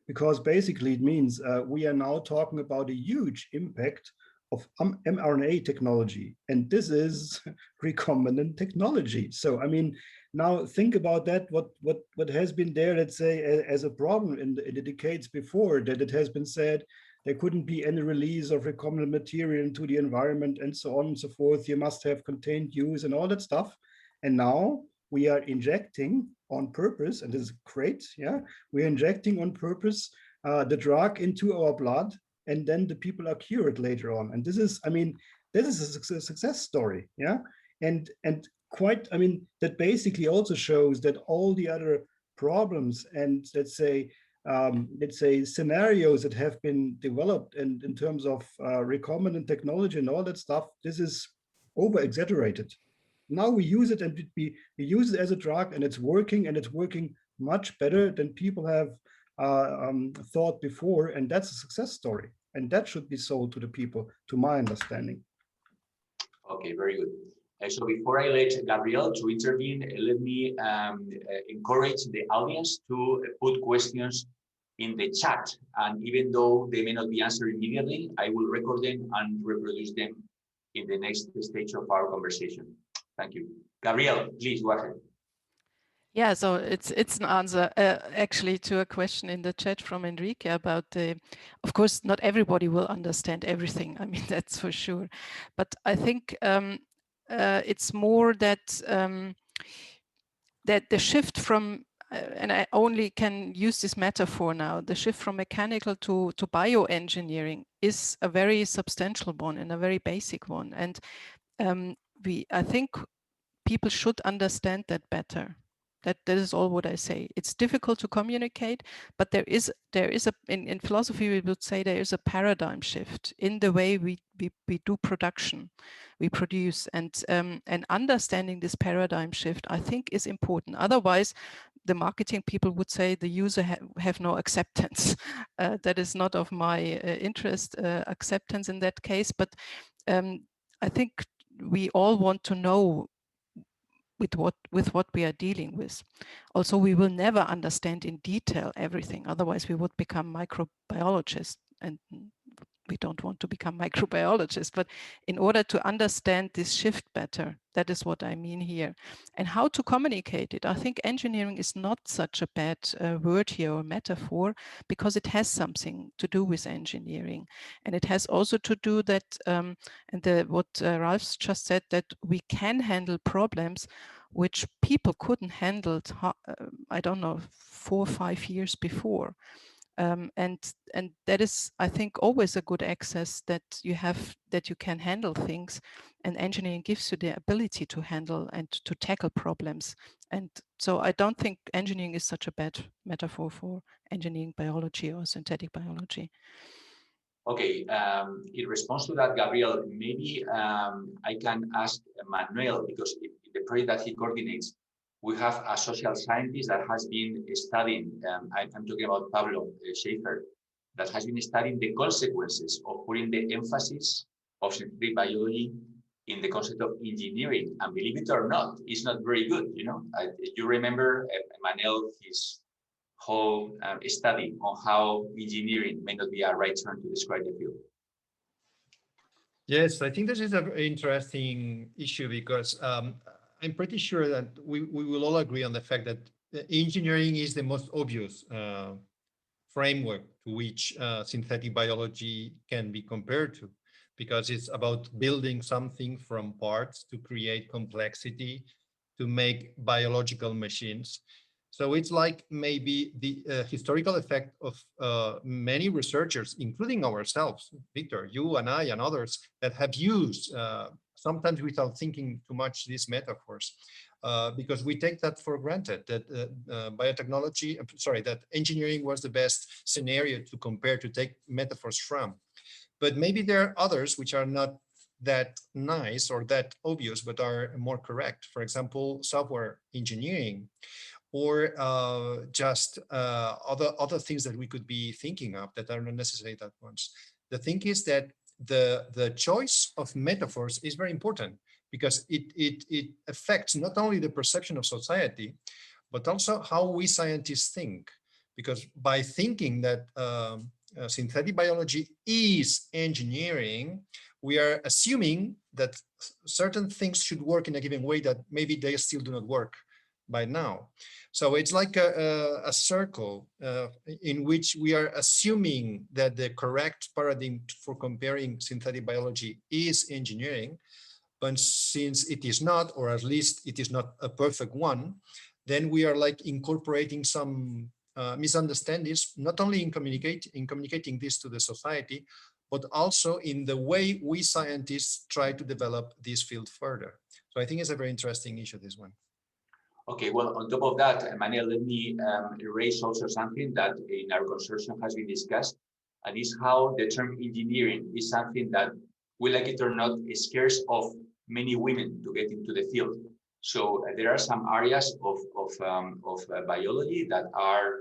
Because basically it means we are now talking about a huge impact of mRNA technology. And this is recombinant technology. So, I mean, now think about that, what has been there, let's say, as a problem in the decades before, that it has been said there couldn't be any release of recombinant material into the environment and so on and so forth. You must have contained use and all that stuff. And now we are injecting on purpose, and this is great, yeah, we're injecting on purpose the drug into our blood, and then the people are cured later on. And this is, I mean, this is a success story, yeah? And quite, I mean, that basically also shows that all the other problems and let's say scenarios that have been developed in terms of recombinant technology and all that stuff, this is over exaggerated. Now we use it, and we use it as a drug, and it's working much better than people have thought before, and that's a success story, and that should be sold to the people, to my understanding. Okay, very good. So before I let Gabriel to intervene, let me encourage the audience to put questions in the chat, and even though they may not be answered immediately, I will record them and reproduce them in the next stage of our conversation. Thank you. Gabriel, please go ahead. Yeah, so it's an answer actually to a question in the chat from Enrique about of course, not everybody will understand everything. I mean, that's for sure. But I think it's more that that the shift from, and I only can use this metaphor now, the shift from mechanical to bioengineering is a very substantial one and a very basic one. And I think people should understand that better. That is all what I say. It's difficult to communicate, but there is a in philosophy we would say there is a paradigm shift in the way we do production, we produce, and understanding this paradigm shift I think is important. Otherwise, the marketing people would say the user have no acceptance. That is not of my interest, acceptance in that case. But I think we all want to know with what we are dealing with. Also, we will never understand in detail everything. Otherwise, we would become microbiologists, and we don't want to become microbiologists. But in order to understand this shift better, that is what I mean here. And how to communicate it. I think engineering is not such a bad word here or metaphor, because it has something to do with engineering. And it has also to do that, what Ralph just said, that we can handle problems which people couldn't handle, I don't know, 4 or 5 years before. And that is, I think, always a good access that you have, that you can handle things, and engineering gives you the ability to handle and to tackle problems. And so I don't think engineering is such a bad metaphor for engineering biology or synthetic biology. Okay, in response to that, Gabriel, maybe I can ask Manuel, because in the project that he coordinates, we have a social scientist that has been studying, I'm talking about Pablo Schaefer, that has been studying the consequences of putting the emphasis of synthetic biology in the concept of engineering. And believe it or not, it's not very good, you know. You remember, Manuel, his whole study on how engineering may not be a right term to describe the field. Yes, I think this is an interesting issue because I'm pretty sure that we will all agree on the fact that engineering is the most obvious framework to which synthetic biology can be compared to, because it's about building something from parts to create complexity, to make biological machines. So it's like maybe the historical effect of many researchers, including ourselves, Victor, you and I and others, that have used, sometimes without thinking too much, these metaphors, because we take that for granted, that biotechnology, that engineering was the best scenario to compare, to take metaphors from. But maybe there are others which are not that nice or that obvious, but are more correct. For example, software engineering, or just other things that we could be thinking of that are not necessarily that ones. The thing is that the choice of metaphors is very important, because it affects not only the perception of society, but also how we scientists think. Because by thinking that synthetic biology is engineering, we are assuming that certain things should work in a given way that maybe they still do not work by now. So it's like a circle in which we are assuming that the correct paradigm for comparing synthetic biology is engineering, but since it is not, or at least it is not a perfect one, then we are like incorporating some misunderstandings, not only in communicating this to the society, but also in the way we scientists try to develop this field further. So I think it's a very interesting issue, this one. Okay, well, on top of that, Manuel, let me raise also something that in our consortium has been discussed, and is how the term engineering is something that, we like it or not, scares off many women to get into the field. So there are some areas of biology that are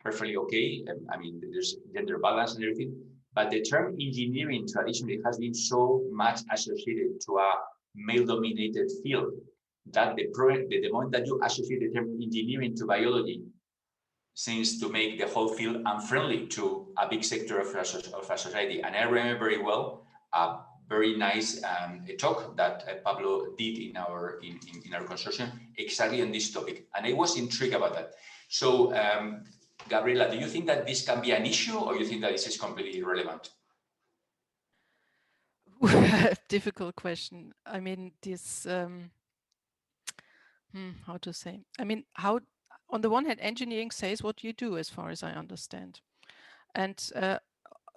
perfectly okay. I mean, there's gender balance and everything, but the term engineering traditionally has been so much associated to a male-dominated field that the moment that you associate the term engineering to biology seems to make the whole field unfriendly to a big sector of a society. And I remember very well a very nice talk that Pablo did in our consortium exactly on this topic, and I was intrigued about that. So, Gabriela, do you think that this can be an issue, or you think that this is completely irrelevant? Difficult question. I mean, this. How to say? I mean, how, on the one hand, engineering says what you do, as far as I understand. And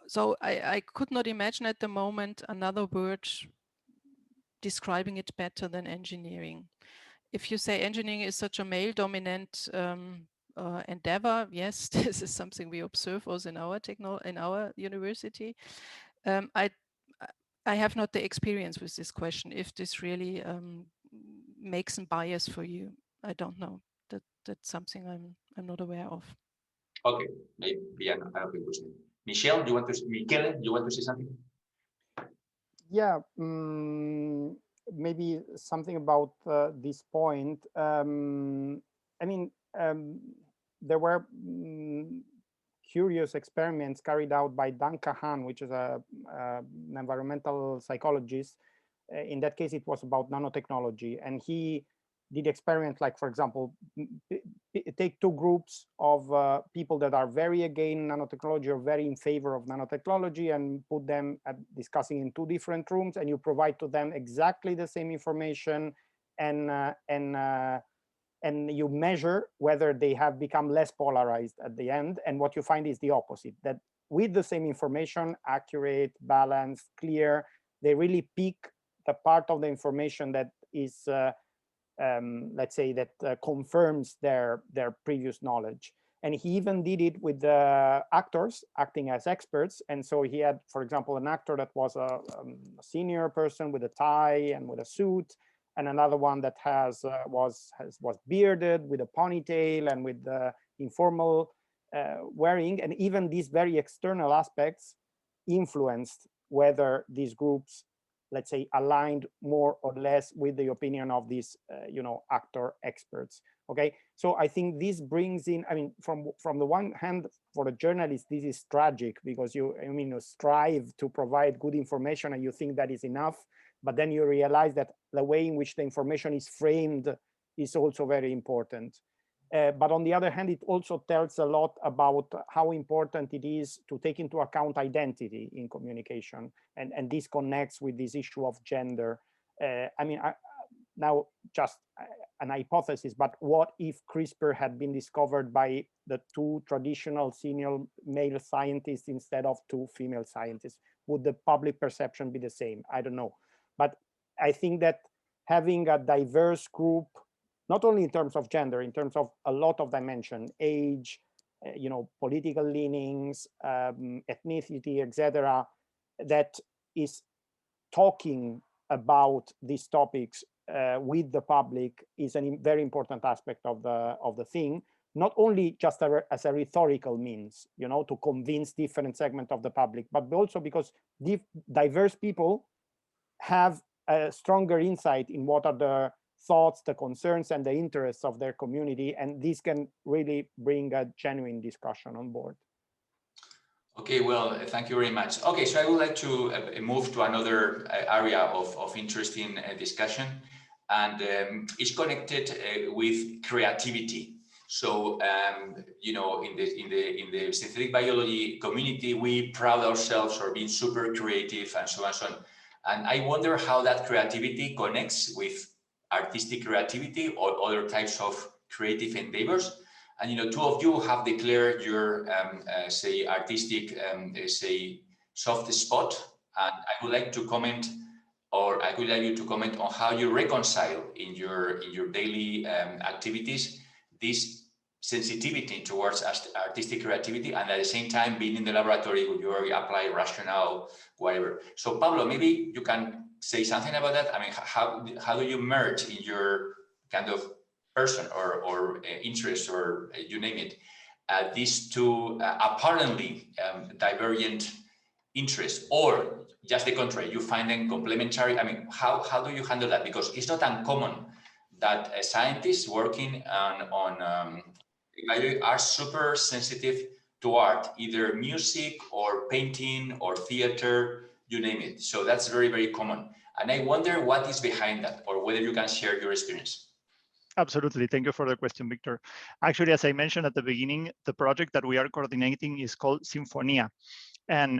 so I could not imagine at the moment another word describing it better than engineering. If you say engineering is such a male-dominant endeavor, yes, this is something we observe also in our university. I have not the experience with this question. If this really makes some bias for you, I don't know. That's something I'm not aware of. Okay, maybe I'm not question. Michelle, you want to say something? Yeah, maybe something about this point. I mean, there were curious experiments carried out by Dan Kahan, which is an environmental psychologist. In that case, it was about nanotechnology, and he did experiments like, for example, take two groups of people that are very against nanotechnology or very in favor of nanotechnology, and put them discussing in two different rooms, and you provide to them exactly the same information, and and you measure whether they have become less polarized at the end. And what you find is the opposite, that with the same information, accurate, balanced, clear, they really pick the part of the information that is, let's say, that confirms their previous knowledge. And he even did it with the actors acting as experts. And so he had, for example, an actor that was a senior person with a tie and with a suit, and another one that was bearded with a ponytail and with the informal wearing. And even these very external aspects influenced whether these groups, let's say, aligned more or less with the opinion of these, actor experts. Okay, so I think this brings in, I mean, from the one hand, for the journalist, this is tragic because you strive to provide good information and you think that is enough, but then you realize that the way in which the information is framed is also very important. But on the other hand, it also tells a lot about how important it is to take into account identity in communication. And this connects with this issue of gender. Now just an hypothesis, but what if CRISPR had been discovered by the two traditional senior male scientists instead of two female scientists? Would the public perception be the same? I don't know. But I think that having a diverse group, not only in terms of gender, in terms of a lot of dimension, age, political leanings, ethnicity, etc., that is talking about these topics with the public is a very important aspect of the thing. Not only just as a rhetorical means, to convince different segments of the public, but also because diverse people have a stronger insight in what are the thoughts, the concerns, and the interests of their community, and this can really bring a genuine discussion on board. Okay, well, thank you very much. Okay, so I would like to move to another area of interesting discussion, and it's connected with creativity. So, in the synthetic biology community, we pride ourselves on being super creative and so on and so on. And I wonder how that creativity connects with artistic creativity or other types of creative endeavors. And two of you have declared your say artistic say soft spot, and I would like to comment, or I would like you to comment on how you reconcile in your daily activities this sensitivity towards artistic creativity, and at the same time being in the laboratory where you apply rationale, whatever. So Pablo, maybe you can say something about that. I mean, how do you merge in your kind of person or interest, or you name it, these two apparently divergent interests, or just the contrary, you find them complementary? I mean, how do you handle that? Because it's not uncommon that scientists working on are super sensitive to art, either music or painting or theater, you name it. So that's very, very common. And I wonder what is behind that, or whether you can share your experience. Absolutely. Thank you for the question, Victor. Actually, as I mentioned at the beginning, the project that we are coordinating is called Sinfonia. And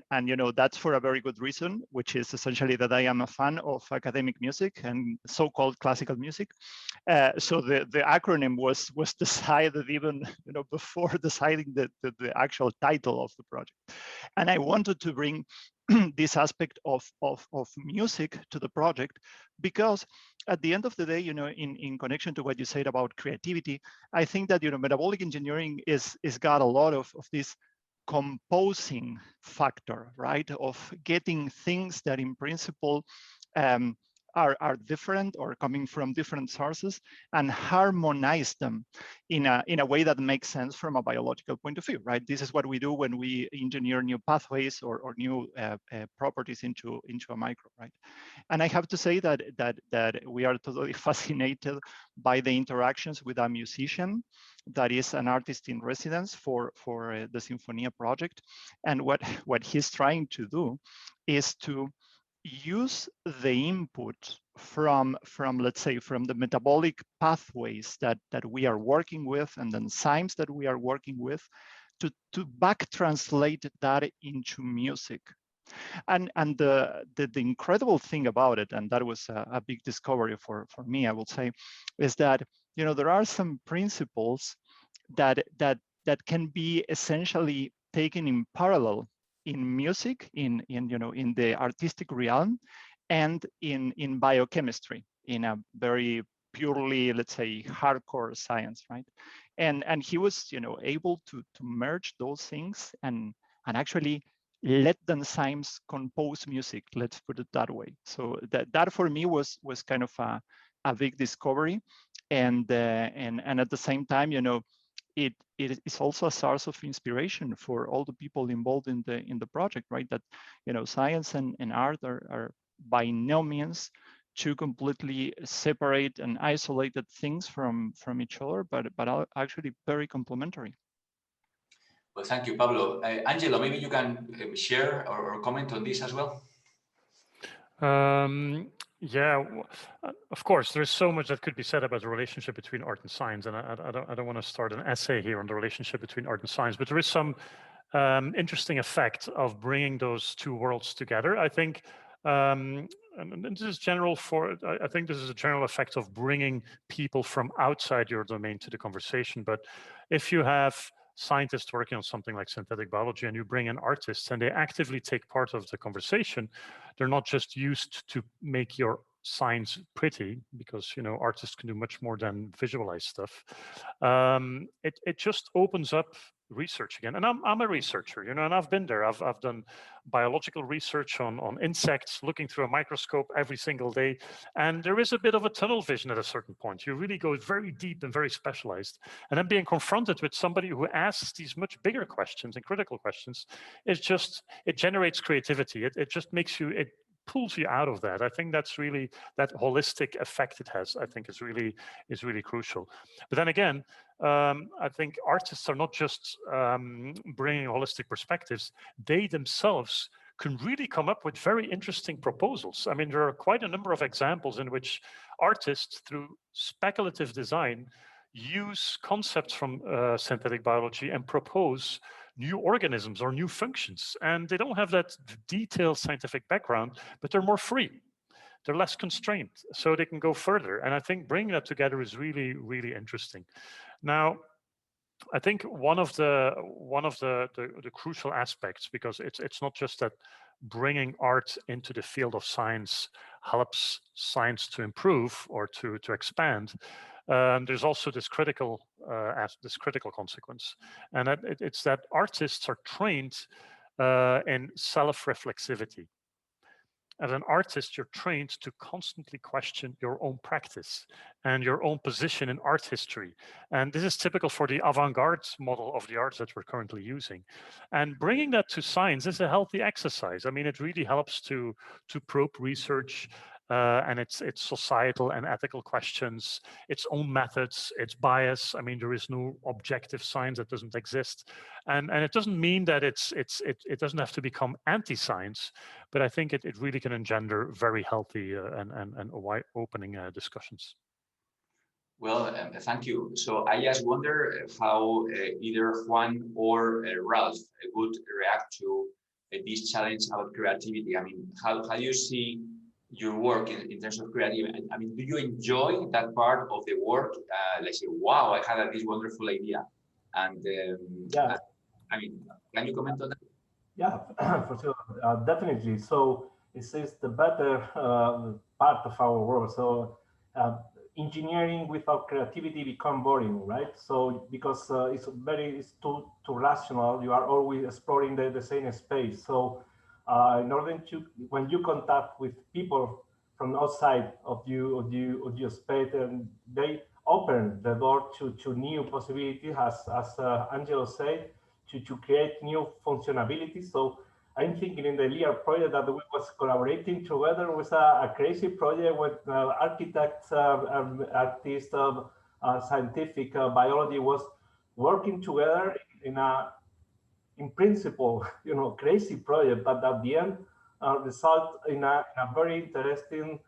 that's for a very good reason, which is essentially that I am a fan of academic music and so-called classical music. So the acronym was decided even before deciding the actual title of the project. And I wanted to bring this aspect of music to the project, because at the end of the day, in connection to what you said about creativity, I think that metabolic engineering is got a lot of this composing factor, right? Of getting things that in principle are different or coming from different sources and harmonize them in a way that makes sense from a biological point of view, right? This is what we do when we engineer new pathways or new properties into a microbe, right? And I have to say that we are totally fascinated by the interactions with a musician that is an artist in residence for the Sinfonia project. And what he's trying to do is to use the input from let's say from the metabolic pathways that we are working with and the enzymes that we are working with to back translate that into music. And the incredible thing about it, and that was a big discovery for me, I will say, is that there are some principles that can be essentially taken in parallel in music, in the artistic realm, and in biochemistry, in a very purely, let's say, hardcore science, right? And he was, able to merge those things and actually let the enzymes compose music. Let's put it that way. So that for me was kind of a big discovery, and at the same time, it is also a source of inspiration for all the people involved in the project, right? That science and art are by no means two completely separate and isolated things from each other, but are actually very complementary. Well, thank you, Pablo. Angelo, maybe you can share or comment on this as well. Yeah, of course, there's so much that could be said about the relationship between art and science, and I don't want to start an essay here on the relationship between art and science, but there is some interesting effect of bringing those two worlds together. I think, and this is general I think this is a general effect of bringing people from outside your domain to the conversation. But if you have scientists working on something like synthetic biology and you bring in artists and they actively take part of the conversation, they're not just used to make your science pretty, because artists can do much more than visualize stuff. It just opens up research again. And I'm a researcher, and I've been there. I've done biological research on insects, looking through a microscope every single day. And there is a bit of a tunnel vision at a certain point. You really go very deep and very specialized. And then being confronted with somebody who asks these much bigger questions and critical questions, it generates creativity. It just makes you, it pulls you out of that. I think that's really, that holistic effect it has, I think is really crucial. But then again, I think artists are not just bringing holistic perspectives, they themselves can really come up with very interesting proposals. I mean, there are quite a number of examples in which artists, through speculative design, use concepts from synthetic biology and propose new organisms or new functions. And they don't have that detailed scientific background, but they're more free. They're less constrained, so they can go further. And I think bringing that together is really, really interesting. Now, I think one of the crucial aspects, because it's not just that bringing art into the field of science helps science to improve or to expand. There's also this critical consequence, and it's that artists are trained in self-reflexivity. As an artist, you're trained to constantly question your own practice and your own position in art history. And this is typical for the avant-garde model of the arts that we're currently using. And bringing that to science is a healthy exercise. I mean, it really helps to probe research, and its societal and ethical questions, its own methods, its bias. I mean, there is no objective science, that doesn't exist, and it doesn't mean that it doesn't have to become anti-science, but I think it really can engender very healthy and wide opening discussions. Well, thank you. So I just wonder how either Juan or Ralph would react to this challenge about creativity. I mean, how do you see your work in terms of creativity? I mean, do you enjoy that part of the work? Like say, wow, I had this wonderful idea. And yeah. I mean, can you comment on that? Yeah, for sure, definitely. So this is the better part of our work. So engineering without creativity become boring, right? So because it's too rational. You are always exploring the same space. So in order to, when you contact with people from outside of your space, and they open the door to new possibilities, as Angelo said, to create new functionalities. So I'm thinking in the LEAR project that we was collaborating together with a crazy project with architects, artists, scientific biology was working together in principle, crazy project, but at the end result in a very interesting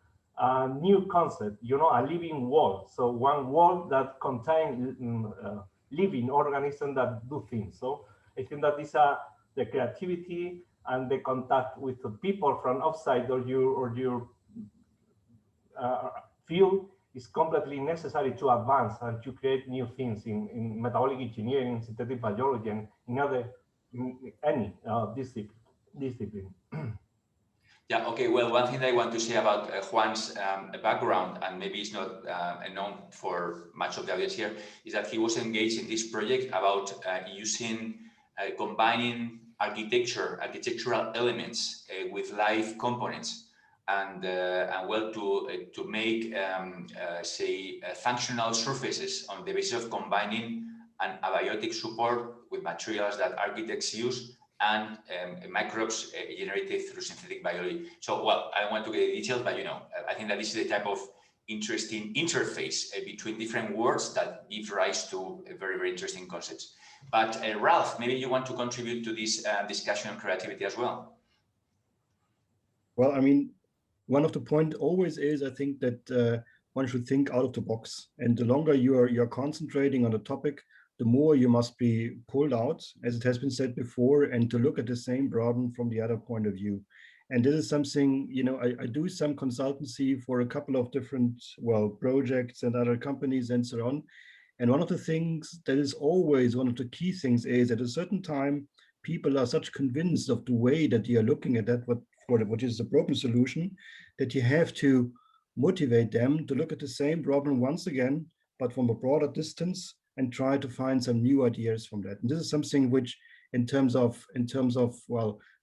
new concept, a living world. So one world that contains living organisms that do things. So I think that is the creativity and the contact with the people from outside or your field is completely necessary to advance and to create new things in metabolic engineering, synthetic biology, and in any discipline. Yeah, okay, well, one thing I want to say about Juan's background, and maybe it's not known for much of the audience here, is that he was engaged in this project about combining architectural elements with live components, and well, to make, say, functional surfaces on the basis of combining an abiotic support with materials that architects use and microbes generated through synthetic biology. So, well, I don't want to get into details, but I think that this is the type of interesting interface between different words that gives rise to very, very interesting concepts. But Ralph, maybe you want to contribute to this discussion on creativity as well. Well, I mean, one of the points always is, I think, that one should think out of the box. And the longer you're concentrating on a topic, the more you must be pulled out, as it has been said before, and to look at the same problem from the other point of view. And this is something, I do some consultancy for a couple of different, projects and other companies and so on. And one of the things that is always one of the key things is at a certain time, people are such convinced of the way that you are looking at that, what is the problem solution, that you have to motivate them to look at the same problem once again, but from a broader distance, and try to find some new ideas from that. And this is something which, in terms of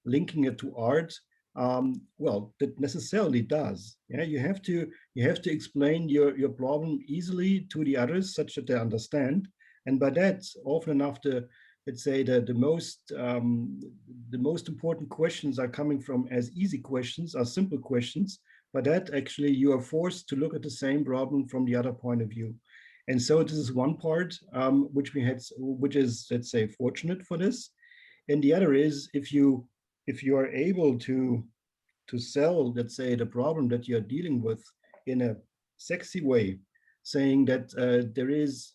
linking it to art, that necessarily does. Yeah, you have to explain your problem easily to the others, such that they understand. And by that, often enough, let's say the most important questions are coming from as easy questions, are simple questions. By that, actually, you are forced to look at the same problem from the other point of view. And so this is one part which is, let's say, fortunate for this. And the other is if you are able to sell, let's say, the problem that you're dealing with in a sexy way, saying that there is,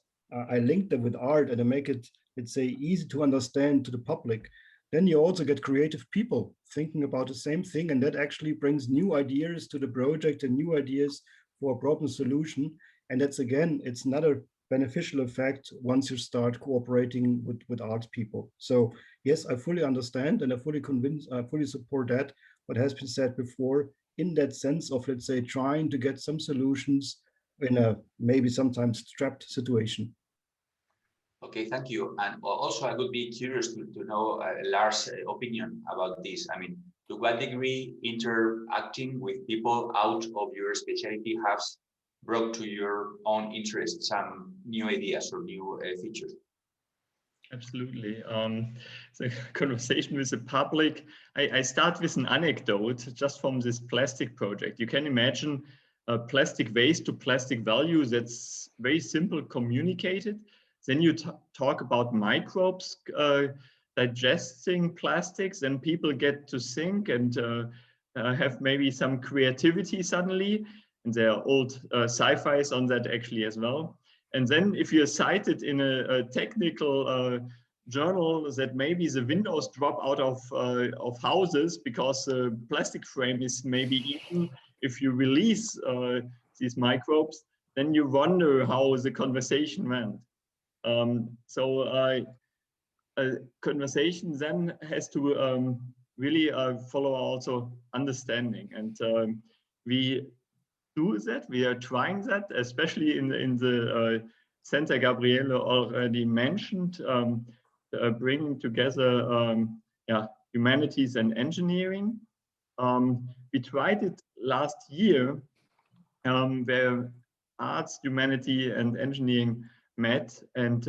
I link them with art and I make it, let's say, easy to understand to the public, then you also get creative people thinking about the same thing. And that actually brings new ideas to the project and new ideas for a problem solution. And that's, again, it's another beneficial effect once you start cooperating with art people. So yes, I fully understand and I fully support that, what has been said before, in that sense of, let's say, trying to get some solutions in a maybe sometimes trapped situation. Okay, thank you. And also, I would be curious to know Lars' opinion about this. I mean, to what degree interacting with people out of your specialty has brought to your own interest some new ideas or new features? Absolutely. The conversation with the public, I start with an anecdote just from this plastic project. You can imagine a plastic waste to plastic value that's very simple communicated. Then you talk about microbes digesting plastics, and people get to think and have maybe some creativity suddenly. And there are old sci-fis on that actually as well. And then if you're cited in a technical journal that maybe the windows drop out of houses because the plastic frame is maybe eaten, if you release these microbes, then you wonder how the conversation went. So a conversation then has to really follow also understanding. And we do that, we are trying that, especially in the Center Gabriele already mentioned, bringing together humanities and engineering. We tried it last year, where arts, humanity, and engineering met, and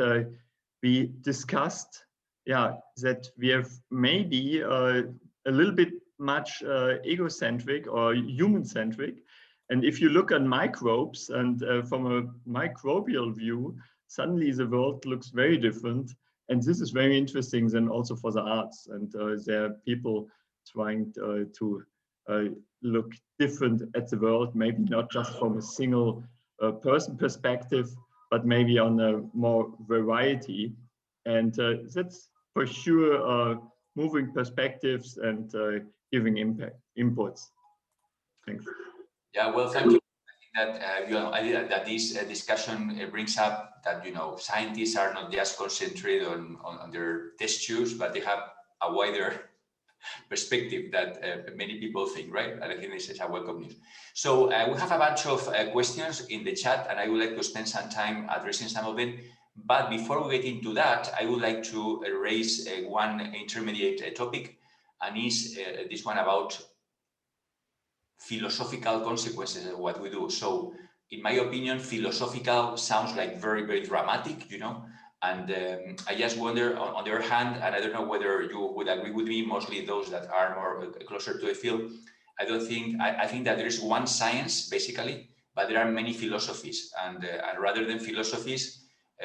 we discussed that we have maybe a little bit much egocentric or human-centric. And if you look at microbes and from a microbial view, suddenly the world looks very different. And this is very interesting then also for the arts. And there are people trying to look different at the world, maybe not just from a single person perspective, but maybe on a more variety. And that's for sure moving perspectives and giving inputs. Thanks. Yeah, well, thank you. I think that that this discussion brings up that scientists are not just concentrated on their test tubes, but they have a wider perspective that many people think, right? And I think this is a welcome news. So we have a bunch of questions in the chat, and I would like to spend some time addressing some of them. But before we get into that, I would like to raise one intermediate topic, and is this one about philosophical consequences of what we do. So in my opinion, philosophical sounds like very, very dramatic, and I just wonder, on the other hand, and I don't know whether you would agree with me, mostly those that are more closer to the field, I think that there is one science, basically, but there are many philosophies. And rather than philosophies,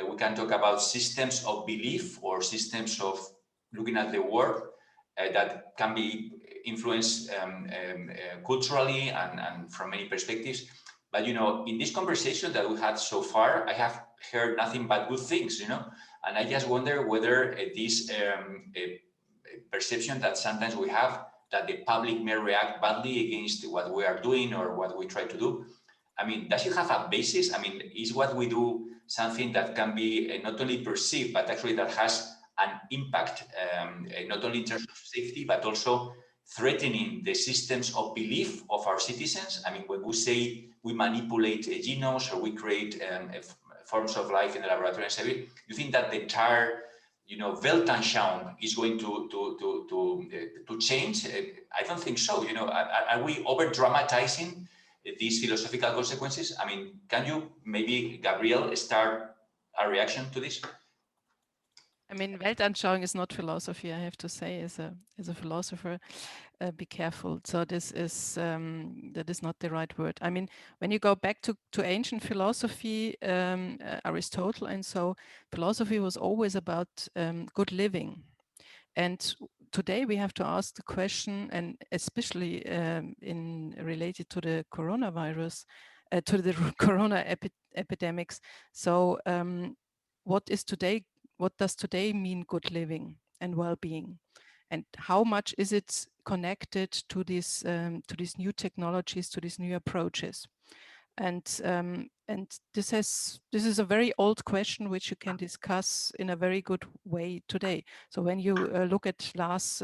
we can talk about systems of belief or systems of looking at the world that can be influenced culturally and from many perspectives. But, in this conversation that we had so far, I have heard nothing but good things, and I just wonder whether this perception that sometimes we have that the public may react badly against what we are doing or what we try to do. I mean, does it have a basis? I mean, is what we do something that can be not only perceived, but actually that has an impact, not only in terms of safety, but also threatening the systems of belief of our citizens? I mean, when we say we manipulate genomes or we create forms of life in the laboratory and so on, you think that the entire, Weltanschauung is going to change? I don't think so. Are we over dramatizing these philosophical consequences? I mean, can you maybe, Gabriel, start a reaction to this? I mean, Weltanschauung is not philosophy, I have to say, as a philosopher. Be careful. So this is that is not the right word. I mean, when you go back to ancient philosophy, Aristotle, and so philosophy was always about good living. And today we have to ask the question, and especially in related to the coronavirus, to the corona epidemics. So what does today mean good living and well-being? And how much is it connected to these new technologies, to these new approaches? And this is a very old question which you can discuss in a very good way today. So when you look at Lars'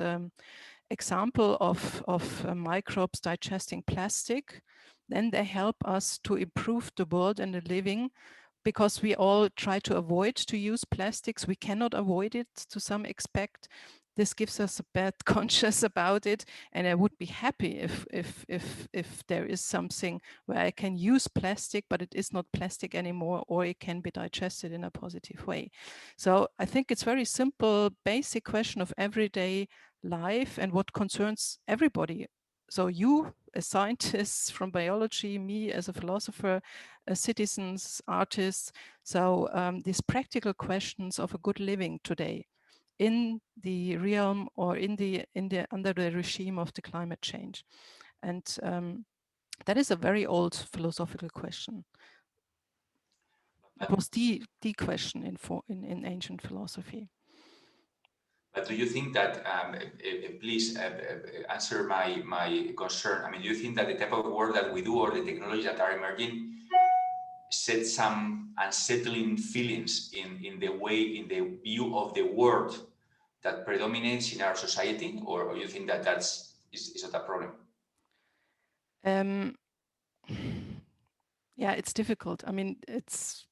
example of microbes digesting plastic, then they help us to improve the world and the living, because we all try to avoid to use plastics. We cannot avoid it to some extent. This gives us a bad conscience about it, and I would be happy if there is something where I can use plastic, but it is not plastic anymore, or it can be digested in a positive way. So I think it's very simple, basic question of everyday life and what concerns everybody. So you, as scientists from biology, me as a philosopher, citizens, artists. So these practical questions of a good living today in the realm or under the regime of the climate change. And that is a very old philosophical question. That was the question in ancient philosophy. But do you think that, please answer my concern. I mean, do you think that the type of work that we do or the technologies that are emerging set some unsettling feelings in the view of the world that predominates in our society, or you think that is not a problem? Yeah, it's difficult. I mean, it's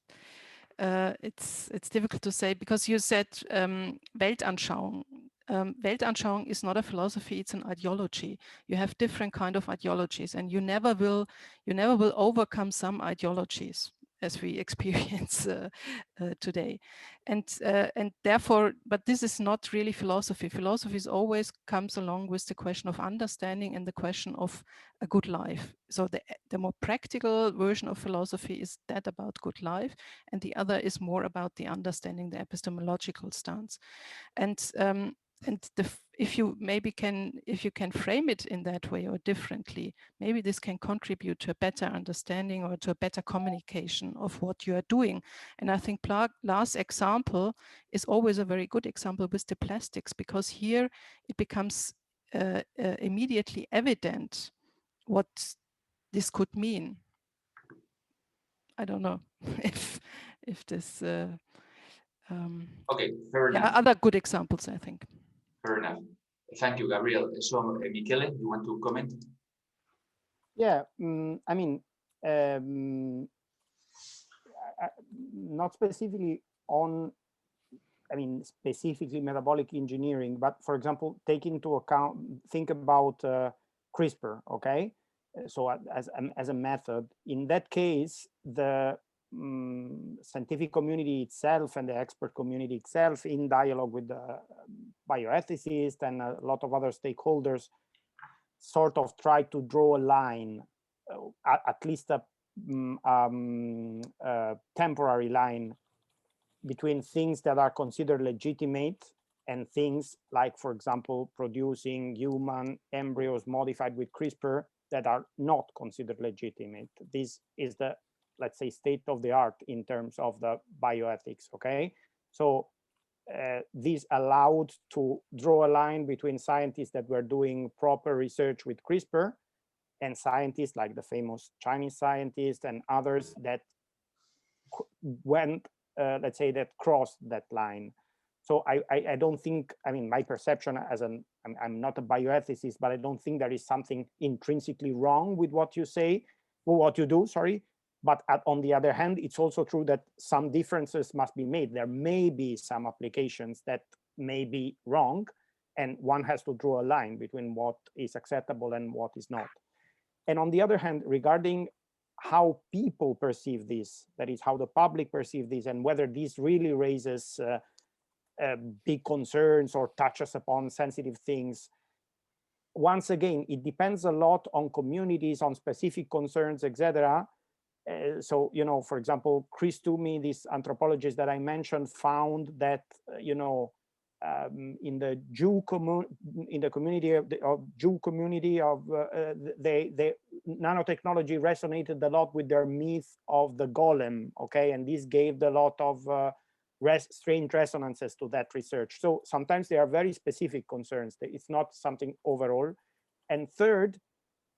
difficult to say, because you said Weltanschauung. Weltanschauung is not a philosophy; it's an ideology. You have different kind of ideologies, and you never will overcome some ideologies, as we experience today, and therefore, but this is not really philosophy. Philosophy always comes along with the question of understanding and the question of a good life. So the more practical version of philosophy is that about good life, and the other is more about the understanding, the epistemological stance, and if you can frame it in that way or differently, maybe this can contribute to a better understanding or to a better communication of what you are doing. And I think Lars' example is always a very good example with the plastics, because here it becomes immediately evident what this could mean. I don't know if this. Okay, fair enough. Other good examples, I think. Fair enough. Thank you, Gabriel. So, Michele, you want to comment? Yeah, I mean, not specifically on, I mean, specifically metabolic engineering, but for example, take into account, think about CRISPR, okay? So as a method, in that case, the scientific community itself and the expert community itself, in dialogue with the bioethicists and a lot of other stakeholders, sort of try to draw a line, at least a temporary line, between things that are considered legitimate and things like, for example, producing human embryos modified with CRISPR that are not considered legitimate. This is the, let's say, state of the art in terms of the bioethics, okay? So this allowed to draw a line between scientists that were doing proper research with CRISPR and scientists like the famous Chinese scientists and others that went, let's say, that crossed that line. So I don't think, I mean, my perception as I'm not a bioethicist, but I don't think there is something intrinsically wrong with what you say, or what you do, sorry. But on the other hand, it's also true that some differences must be made. There may be some applications that may be wrong, and one has to draw a line between what is acceptable and what is not. And on the other hand, regarding how people perceive this, that is how the public perceive this, and whether this really raises big concerns or touches upon sensitive things. Once again, it depends a lot on communities, on specific concerns, etc. So, you know, for example, Chris Toomey, this anthropologist that I mentioned, found that, you know, in the Jew community of Jew community of the nanotechnology resonated a lot with their myth of the golem, okay, and this gave a lot of strange resonances to that research. So sometimes they are very specific concerns. It's not something overall. And third,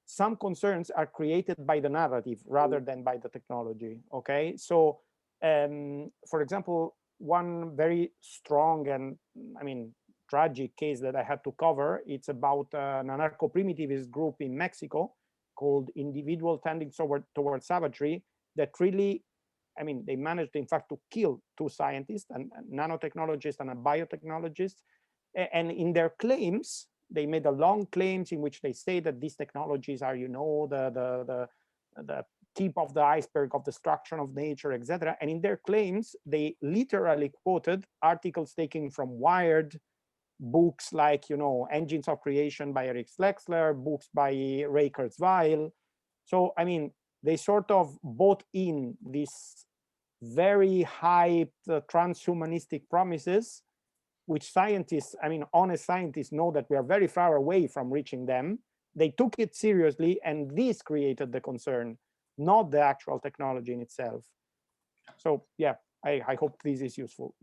some concerns are created by the narrative rather than by the technology, okay? So, for example, one very strong and, I mean, tragic case that I had to cover, it's about an anarcho-primitivist group in Mexico called Individual Tending Towards Savagery that really, I mean, they managed, in fact, to kill 2 scientists, a nanotechnologist and a biotechnologist. And in their claims, they made a long claims in which they say that these technologies are, you know, the tip of the iceberg of destruction of nature, etc. And in their claims, they literally quoted articles taken from Wired, books like, you know, Engines of Creation by Eric Slexler, books by Ray Kurzweil. So, I mean, they sort of bought in these very hyped transhumanistic promises, which scientists, I mean, honest scientists know that we are very far away from reaching them. They took it seriously, and this created the concern, not the actual technology in itself. So yeah, I hope this is useful.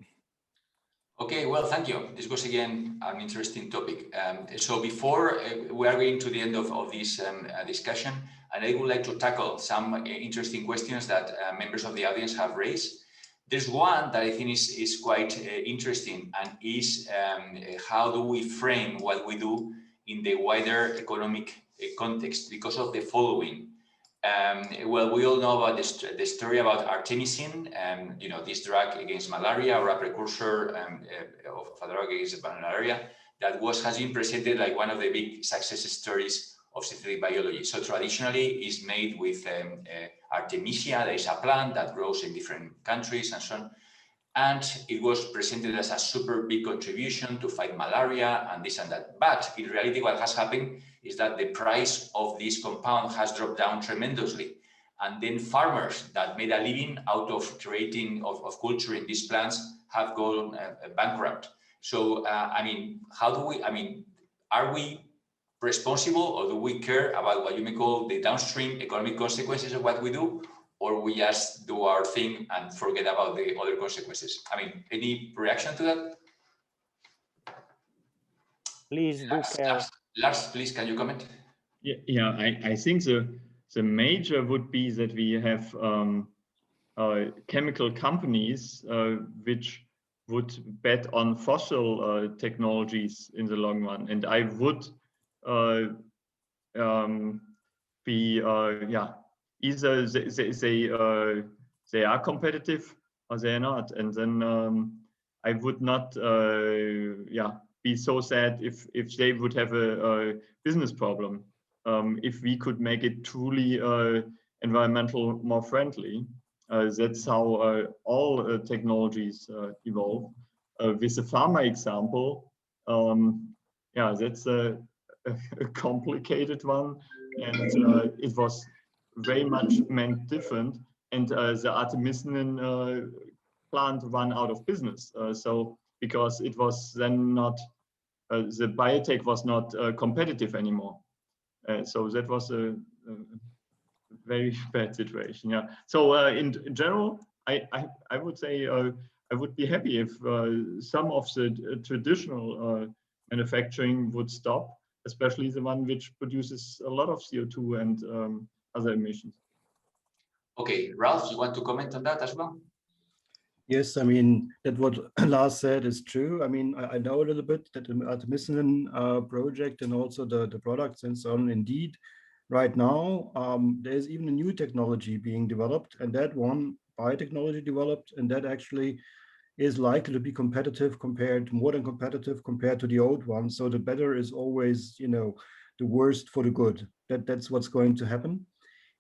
Okay, well, thank you. This was again an interesting topic. So before we are going to the end of this discussion, and I would like to tackle some interesting questions that members of the audience have raised. There's one that I think is quite interesting, and is how do we frame what we do in the wider economic context, because of the following. Well, we all know about the story about artemisinin, you know, this drug against malaria, or a precursor of a drug against malaria that has been presented like one of the big success stories of synthetic biology. So traditionally, it's made with Artemisia. There is a plant that grows in different countries and so on. And it was presented as a super big contribution to fight malaria and this and that. But in reality, what has happened is that the price of this compound has dropped down tremendously. And then farmers that made a living out of creating, of culturing these plants have gone bankrupt. So, I mean, how do we, I mean, are we responsible, or do we care about what you may call the downstream economic consequences of what we do? Or we just do our thing and forget about the other consequences? I mean, any reaction to that? Please do care. Lars, please, can you comment? Yeah, I think the major would be that we have chemical companies which would bet on fossil technologies in the long run, and I would be either they are competitive or they are not, and then I would not be so sad if they would have a business problem if we could make it truly environmental more friendly. That's how all technologies evolve. With the pharma example, that's a complicated one, and it was very much meant different, and the artemisinin plant ran out of business. So because it was then not, the biotech was not competitive anymore. So that was a very bad situation. Yeah. So in general, I would say I would be happy if some of the traditional manufacturing would stop, especially the one which produces a lot of CO2 and other emissions. Okay, Ralph, you want to comment on that as well? Yes, I mean, that what Lars said is true. I mean, I know a little bit that the artemisinin project and also the products and so on, indeed, right now, there's even a new technology being developed, and that one, biotechnology developed, and that actually is likely to be competitive more than competitive compared to the old one. So the better is always, the worst for the good. That's what's going to happen.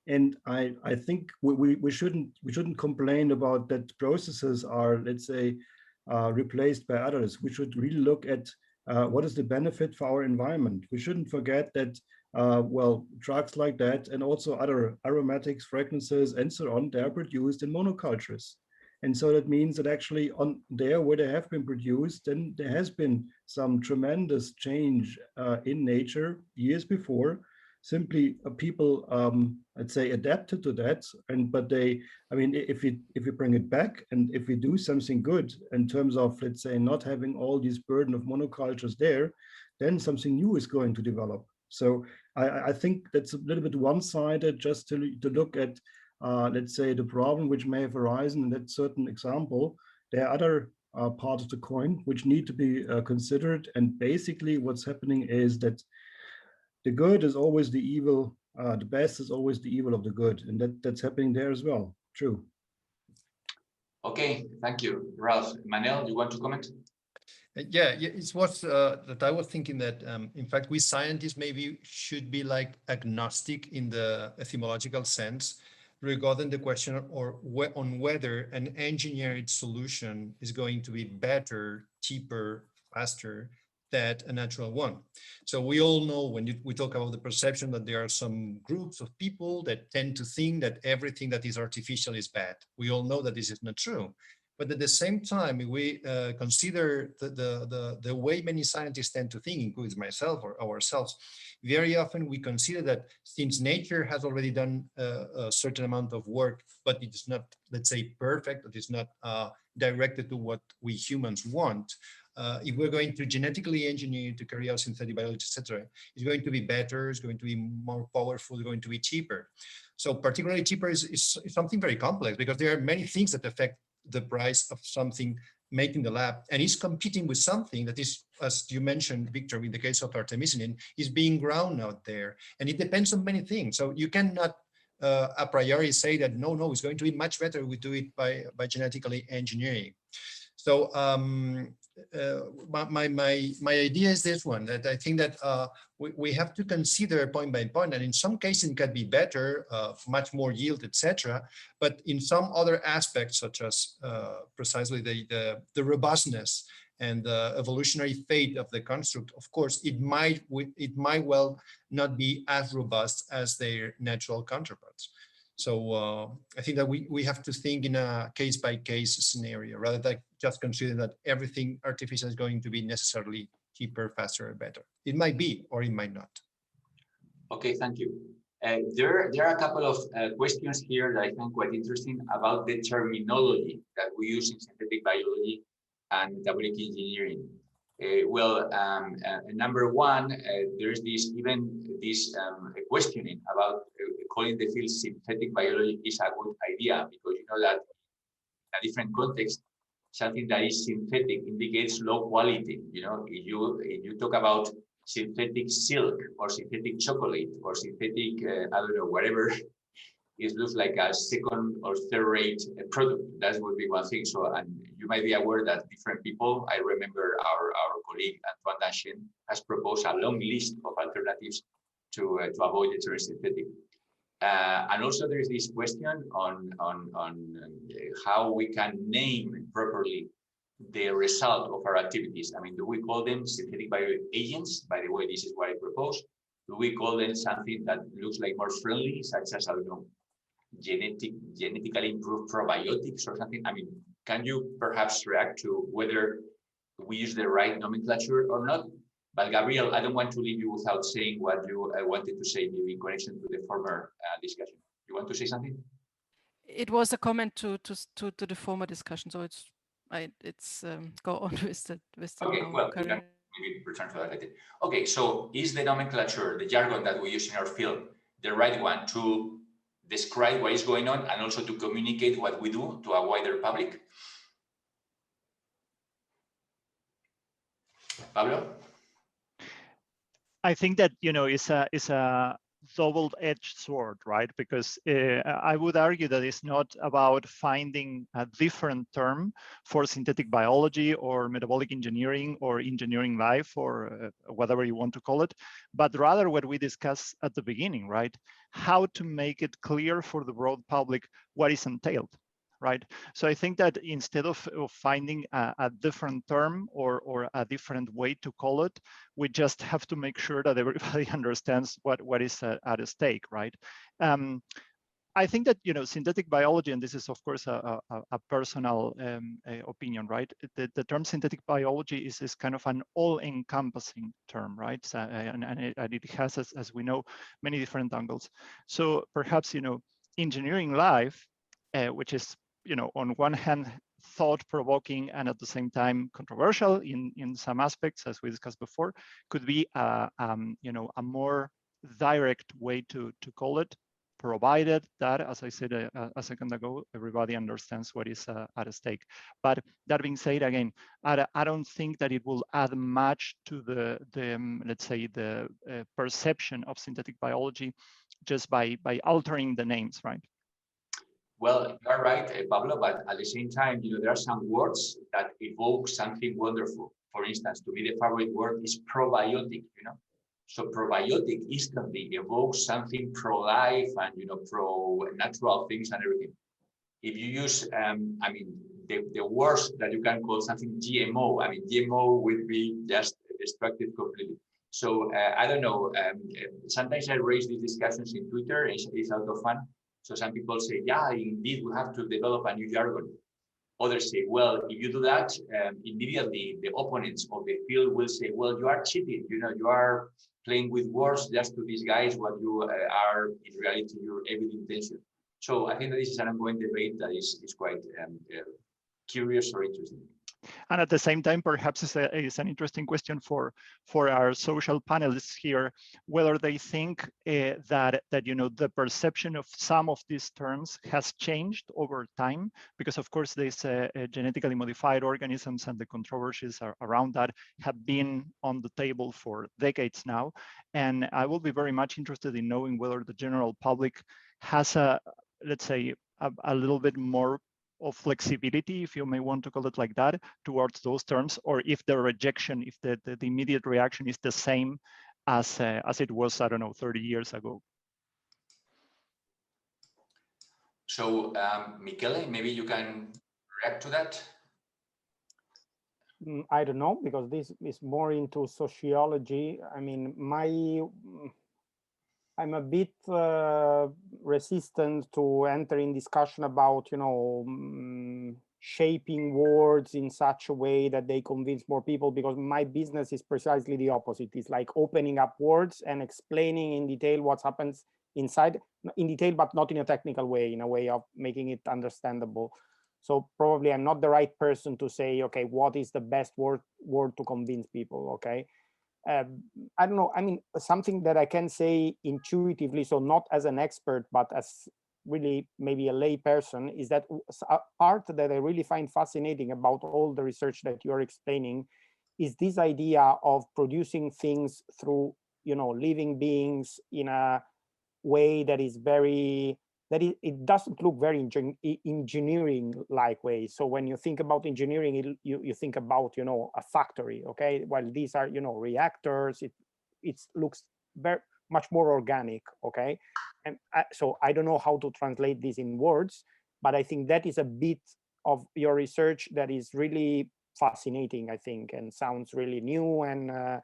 And I think we shouldn't complain about that processes are, let's say, replaced by others. We should really look at what is the benefit for our environment. We shouldn't forget that, drugs like that and also other aromatics, fragrances, and so on, they are produced in monocultures. And so that means that actually on there where they have been produced, then there has been some tremendous change in nature years before. Simply people, I'd say, adapted to that. But if we bring it back and if we do something good in terms of, let's say, not having all this burden of monocultures there, then something new is going to develop. So I think that's a little bit one-sided just to look at, let's say, the problem which may have arisen in that certain example. There are other parts of the coin which need to be considered. And basically what's happening is that the good is always the evil, the best is always the evil of the good. And that's happening there as well. True. Okay, thank you. Ralph, Manel, you want to comment? Yeah, it's what that I was thinking that, in fact, we scientists maybe should be like agnostic in the etymological sense regarding the question on whether an engineered solution is going to be better, cheaper, faster than a natural one. So we all know when we talk about the perception that there are some groups of people that tend to think that everything that is artificial is bad. We all know that this is not true. But at the same time, we consider the way many scientists tend to think, including myself or ourselves, very often we consider that since nature has already done a certain amount of work, but it is not, let's say, perfect, it is not directed to what we humans want, if we're going to genetically engineer to carry out synthetic biology, etc., it's going to be better, it's going to be more powerful, it's going to be cheaper. So particularly cheaper is something very complex because there are many things that affect the price of something made in the lab, and is competing with something that is, as you mentioned, Victor, in the case of artemisinin, is being ground out there, and it depends on many things. So you cannot a priori say that no, it's going to be much better we do it by genetically engineering. So my idea is this one, that I think that we have to consider point by point, and in some cases it can be better, much more yield, etc. But in some other aspects, such as precisely the robustness and the evolutionary fate of the construct, of course, it might well not be as robust as their natural counterparts. So I think that we have to think in a case-by-case scenario, rather than just consider that everything artificial is going to be necessarily cheaper, faster, and better. It might be, or it might not. Okay, thank you. There are a couple of questions here that I find quite interesting about the terminology that we use in synthetic biology and metabolic engineering. Number one, there's this questioning about calling the field synthetic biology is a good idea, because you know that in a different context, something that is synthetic indicates low quality. You know, if you talk about synthetic silk or synthetic chocolate or synthetic, I don't know, whatever, it looks like a second or third rate product. That would be one thing. So, and you might be aware that different people, I remember our colleague Antoine Danchin has proposed a long list of alternatives to avoid the term synthetic. And also there is this question on how we can name properly the result of our activities. I mean, do we call them synthetic bioagents? By the way, this is what I propose. Do we call them something that looks like more friendly, such as, I don't know, genetically improved probiotics or something? I mean, can you perhaps react to whether we use the right nomenclature or not? But Gabriel, I don't want to leave you without saying what you wanted to say, maybe in connection to the former discussion. You want to say something? It was a comment to the former discussion, so it's go on with the okay. Well, we can maybe return to that later. Okay, so is the nomenclature, the jargon that we use in our field, the right one to describe what is going on and also to communicate what we do to a wider public? Pablo? I think that, you know, it's a double-edged sword, right? Because I would argue that it's not about finding a different term for synthetic biology or metabolic engineering or engineering life or whatever you want to call it, but rather what we discussed at the beginning, right? How to make it clear for the broad public what is entailed. Right. So I think that instead of finding a different term or a different way to call it, we just have to make sure that everybody understands what is at stake, right? I think that, you know, synthetic biology, and this is of course a personal opinion, right? The term synthetic biology is kind of an all-encompassing term, right? So, and it has, as we know, many different angles. So perhaps, you know, engineering life, which is, you know, on one hand, thought-provoking and at the same time controversial in some aspects, as we discussed before, could be you know, a more direct way to call it, provided that, as I said a second ago, everybody understands what is at stake. But that being said, again, I don't think that it will add much to the let's say the perception of synthetic biology just by altering the names, right? Well, you're right, Pablo, but at the same time, you know, there are some words that evoke something wonderful. For instance, to me, the favorite word is probiotic, you know. So probiotic instantly evokes something pro-life and, you know, pro-natural things and everything. If you use, I mean, the worst that you can call something GMO, I mean, GMO would be just destructive completely. So I don't know, sometimes I raise these discussions in Twitter, and it's out of fun. So some people say, yeah, indeed, we have to develop a new jargon. Others say, well, if you do that, immediately the opponents of the field will say, well, you are cheating. You know, you are playing with words just to disguise what you are in reality, your every intention. So I think that this is an ongoing debate that is quite curious or interesting. And at the same time, perhaps it's an interesting question for our social panelists here, whether they think that you know, the perception of some of these terms has changed over time, because of course these genetically modified organisms and the controversies around that have been on the table for decades now. And I will be very much interested in knowing whether the general public has let's say, a little bit more of flexibility, if you may want to call it like that, towards those terms, or if the rejection, if the immediate reaction is the same as it was, I don't know, 30 years ago. So, Michele, maybe you can react to that? I don't know, because this is more into sociology. I mean, I'm a bit resistant to enter in discussion about, you know, shaping words in such a way that they convince more people, because my business is precisely the opposite. It's like opening up words and explaining in detail what happens inside, in detail, but not in a technical way, in a way of making it understandable. So probably I'm not the right person to say, okay, what is the best word to convince people, okay? I don't know, I mean, something that I can say intuitively, so not as an expert, but as really maybe a lay person, is that a part that I really find fascinating about all the research that you're explaining is this idea of producing things through, you know, living beings in a way that is very, that it doesn't look very engineering-like way. So when you think about engineering, you think about, you know, a factory, okay? While these are, you know, reactors, it looks very much more organic, okay? And so I don't know how to translate this in words, but I think that is a bit of your research that is really fascinating, I think, and sounds really new. And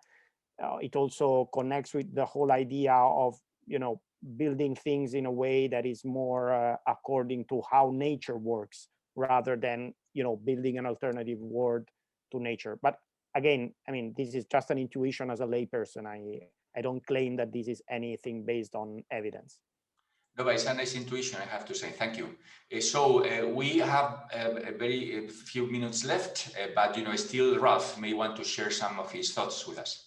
it also connects with the whole idea of, you know, building things in a way that is more according to how nature works, rather than, you know, building an alternative world to nature. But again, I mean, this is just an intuition as a layperson. I don't claim that this is anything based on evidence. No, but it's a nice intuition, I have to say. Thank you. So we have a very few minutes left, but you know, still Ralph may want to share some of his thoughts with us.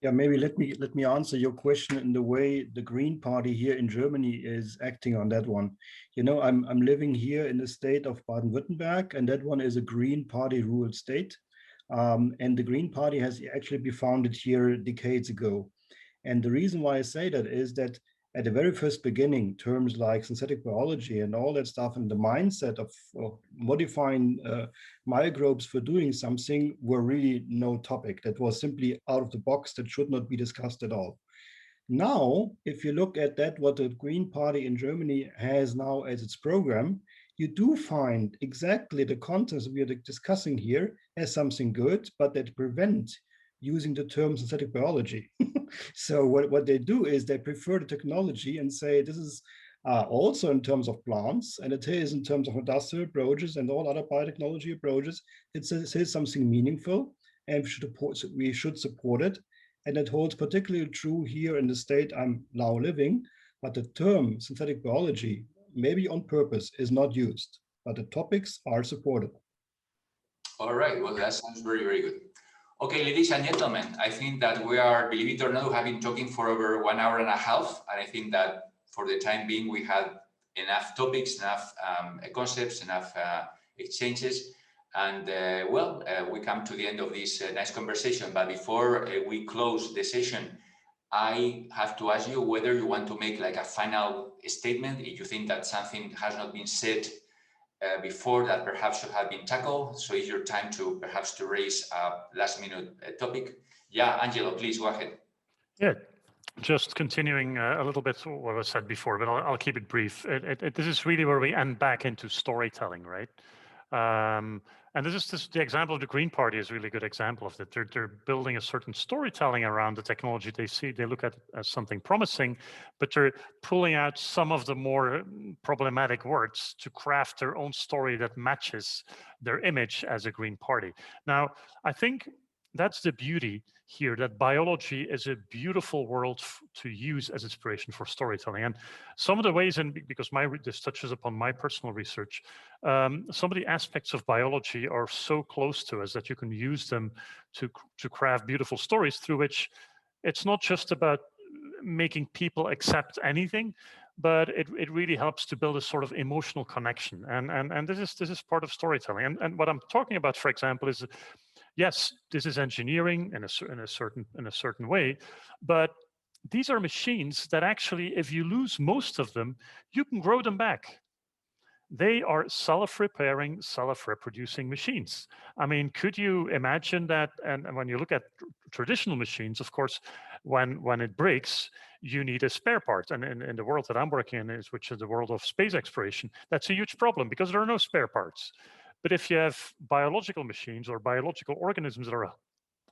Yeah, maybe let me answer your question in the way the Green Party here in Germany is acting on that one. You know, I'm living here in the state of Baden-Württemberg, and that one is a Green Party ruled state. And the Green Party has actually been founded here decades ago. And the reason why I say that is that at the very first beginning, terms like synthetic biology and all that stuff and the mindset of modifying microbes for doing something were really no topic. That was simply out of the box, that should not be discussed at all. Now, if you look at that, what the Green Party in Germany has now as its program, you do find exactly the contents we are discussing here as something good, but that prevent using the term synthetic biology. So what they do is they prefer the technology and say this is also in terms of plants, and it is in terms of industrial approaches and all other biotechnology approaches. It says something meaningful, and we should support it. And it holds particularly true here in the state I'm now living. But the term synthetic biology, maybe on purpose, is not used, but the topics are supported. All right, well, that sounds very, very good. Okay, ladies and gentlemen, I think that we are, believe it or not, we have been talking for over 1 hour and a half. And I think that for the time being, we had enough topics, enough concepts, enough exchanges. And we come to the end of this nice conversation. But before we close the session, I have to ask you whether you want to make like a final statement, if you think that something has not been said before that perhaps should have been tackled. So it's your time to perhaps to raise a last minute topic. Yeah, Angelo, please go ahead. Yeah, just continuing a little bit what I said before, but I'll keep it brief. This is really where we end back into storytelling, right? And this is the example of the Green Party is a really good example of that. They're building a certain storytelling around the technology they look at as something promising, but they're pulling out some of the more problematic words to craft their own story that matches their image as a Green Party. Now, I think that's the beauty here, that biology is a beautiful world to use as inspiration for storytelling. And some of the ways, and because this touches upon my personal research, some of the aspects of biology are so close to us that you can use them to craft beautiful stories through which it's not just about making people accept anything, but it really helps to build a sort of emotional connection. And this is part of storytelling. And what I'm talking about, for example, is yes, this is engineering in a certain way, but these are machines that actually, if you lose most of them, you can grow them back. They are self-repairing, self-reproducing machines. I mean, could you imagine that? And when you look at traditional machines, of course, when it breaks, you need a spare part. And in the world that I'm working in, which is the world of space exploration, that's a huge problem because there are no spare parts. But if you have biological machines or biological organisms that are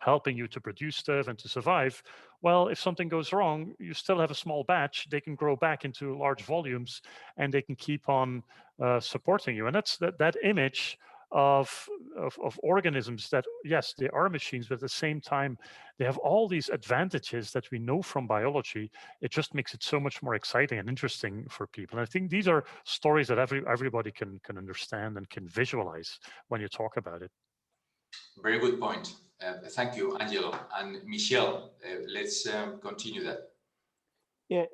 helping you to produce stuff and to survive, well, if something goes wrong, you still have a small batch. They can grow back into large volumes and they can keep on supporting you. And that's that image of organisms that, yes, they are machines, but at the same time, they have all these advantages that we know from biology. It just makes it so much more exciting and interesting for people. And I think these are stories that everybody can understand and can visualize when you talk about it. Very good point. Thank you, Angelo. And Michelle, let's continue that. Yeah,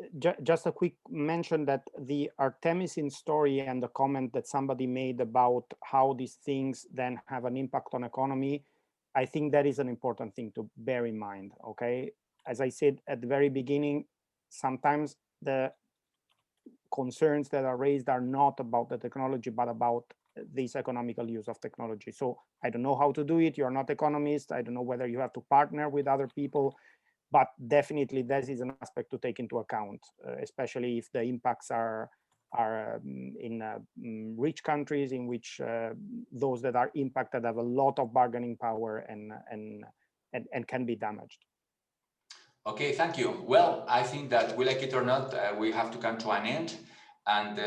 just a quick mention that the artemisinin story and the comment that somebody made about how these things then have an impact on economy, I think that is an important thing to bear in mind, okay? As I said at the very beginning, sometimes the concerns that are raised are not about the technology, but about this economical use of technology. So I don't know how to do it. You're not economist. I don't know whether you have to partner with other people, but definitely this is an aspect to take into account, especially if the impacts are in rich countries in which those that are impacted have a lot of bargaining power and can be damaged. Okay, thank you. Well, I think that, we like it or not, we have to come to an end. And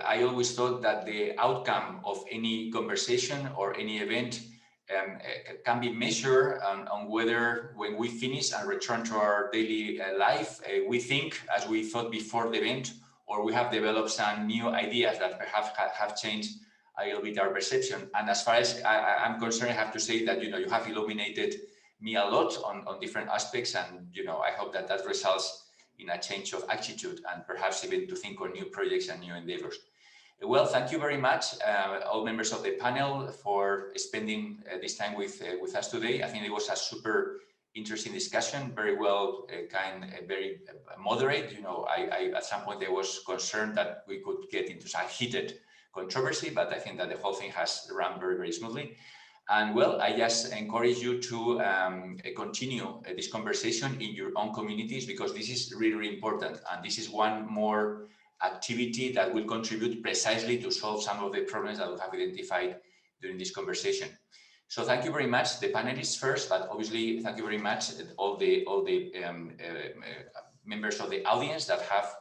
I always thought that the outcome of any conversation or any event can be measured on whether, when we finish and return to our daily life, we think as we thought before the event, or we have developed some new ideas that perhaps have changed a little bit our perception. And as far as I'm concerned, I have to say that, you have illuminated me a lot on different aspects, and I hope that that results in a change of attitude and perhaps even to think on new projects and new endeavors. Well, thank you very much, all members of the panel, for spending this time with us today. I think it was a super interesting discussion, very well, very moderate. I at some point I was concerned that we could get into some heated controversy, but I think that the whole thing has run very, very smoothly. And well, I just encourage you to continue this conversation in your own communities, because this is really, really important. And this is one more activity that will contribute precisely to solve some of the problems that we have identified during this conversation. So thank you very much, the panelists first, but obviously thank you very much all the members of the audience that have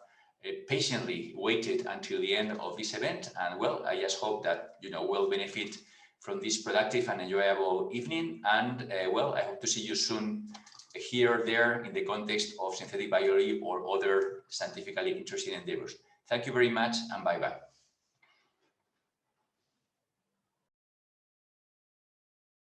patiently waited until the end of this event. And well, I just hope that we'll benefit from this productive and enjoyable evening. And well, I hope to see you soon here or there in the context of synthetic biology or other scientifically interesting endeavors. Thank you very much, and bye-bye.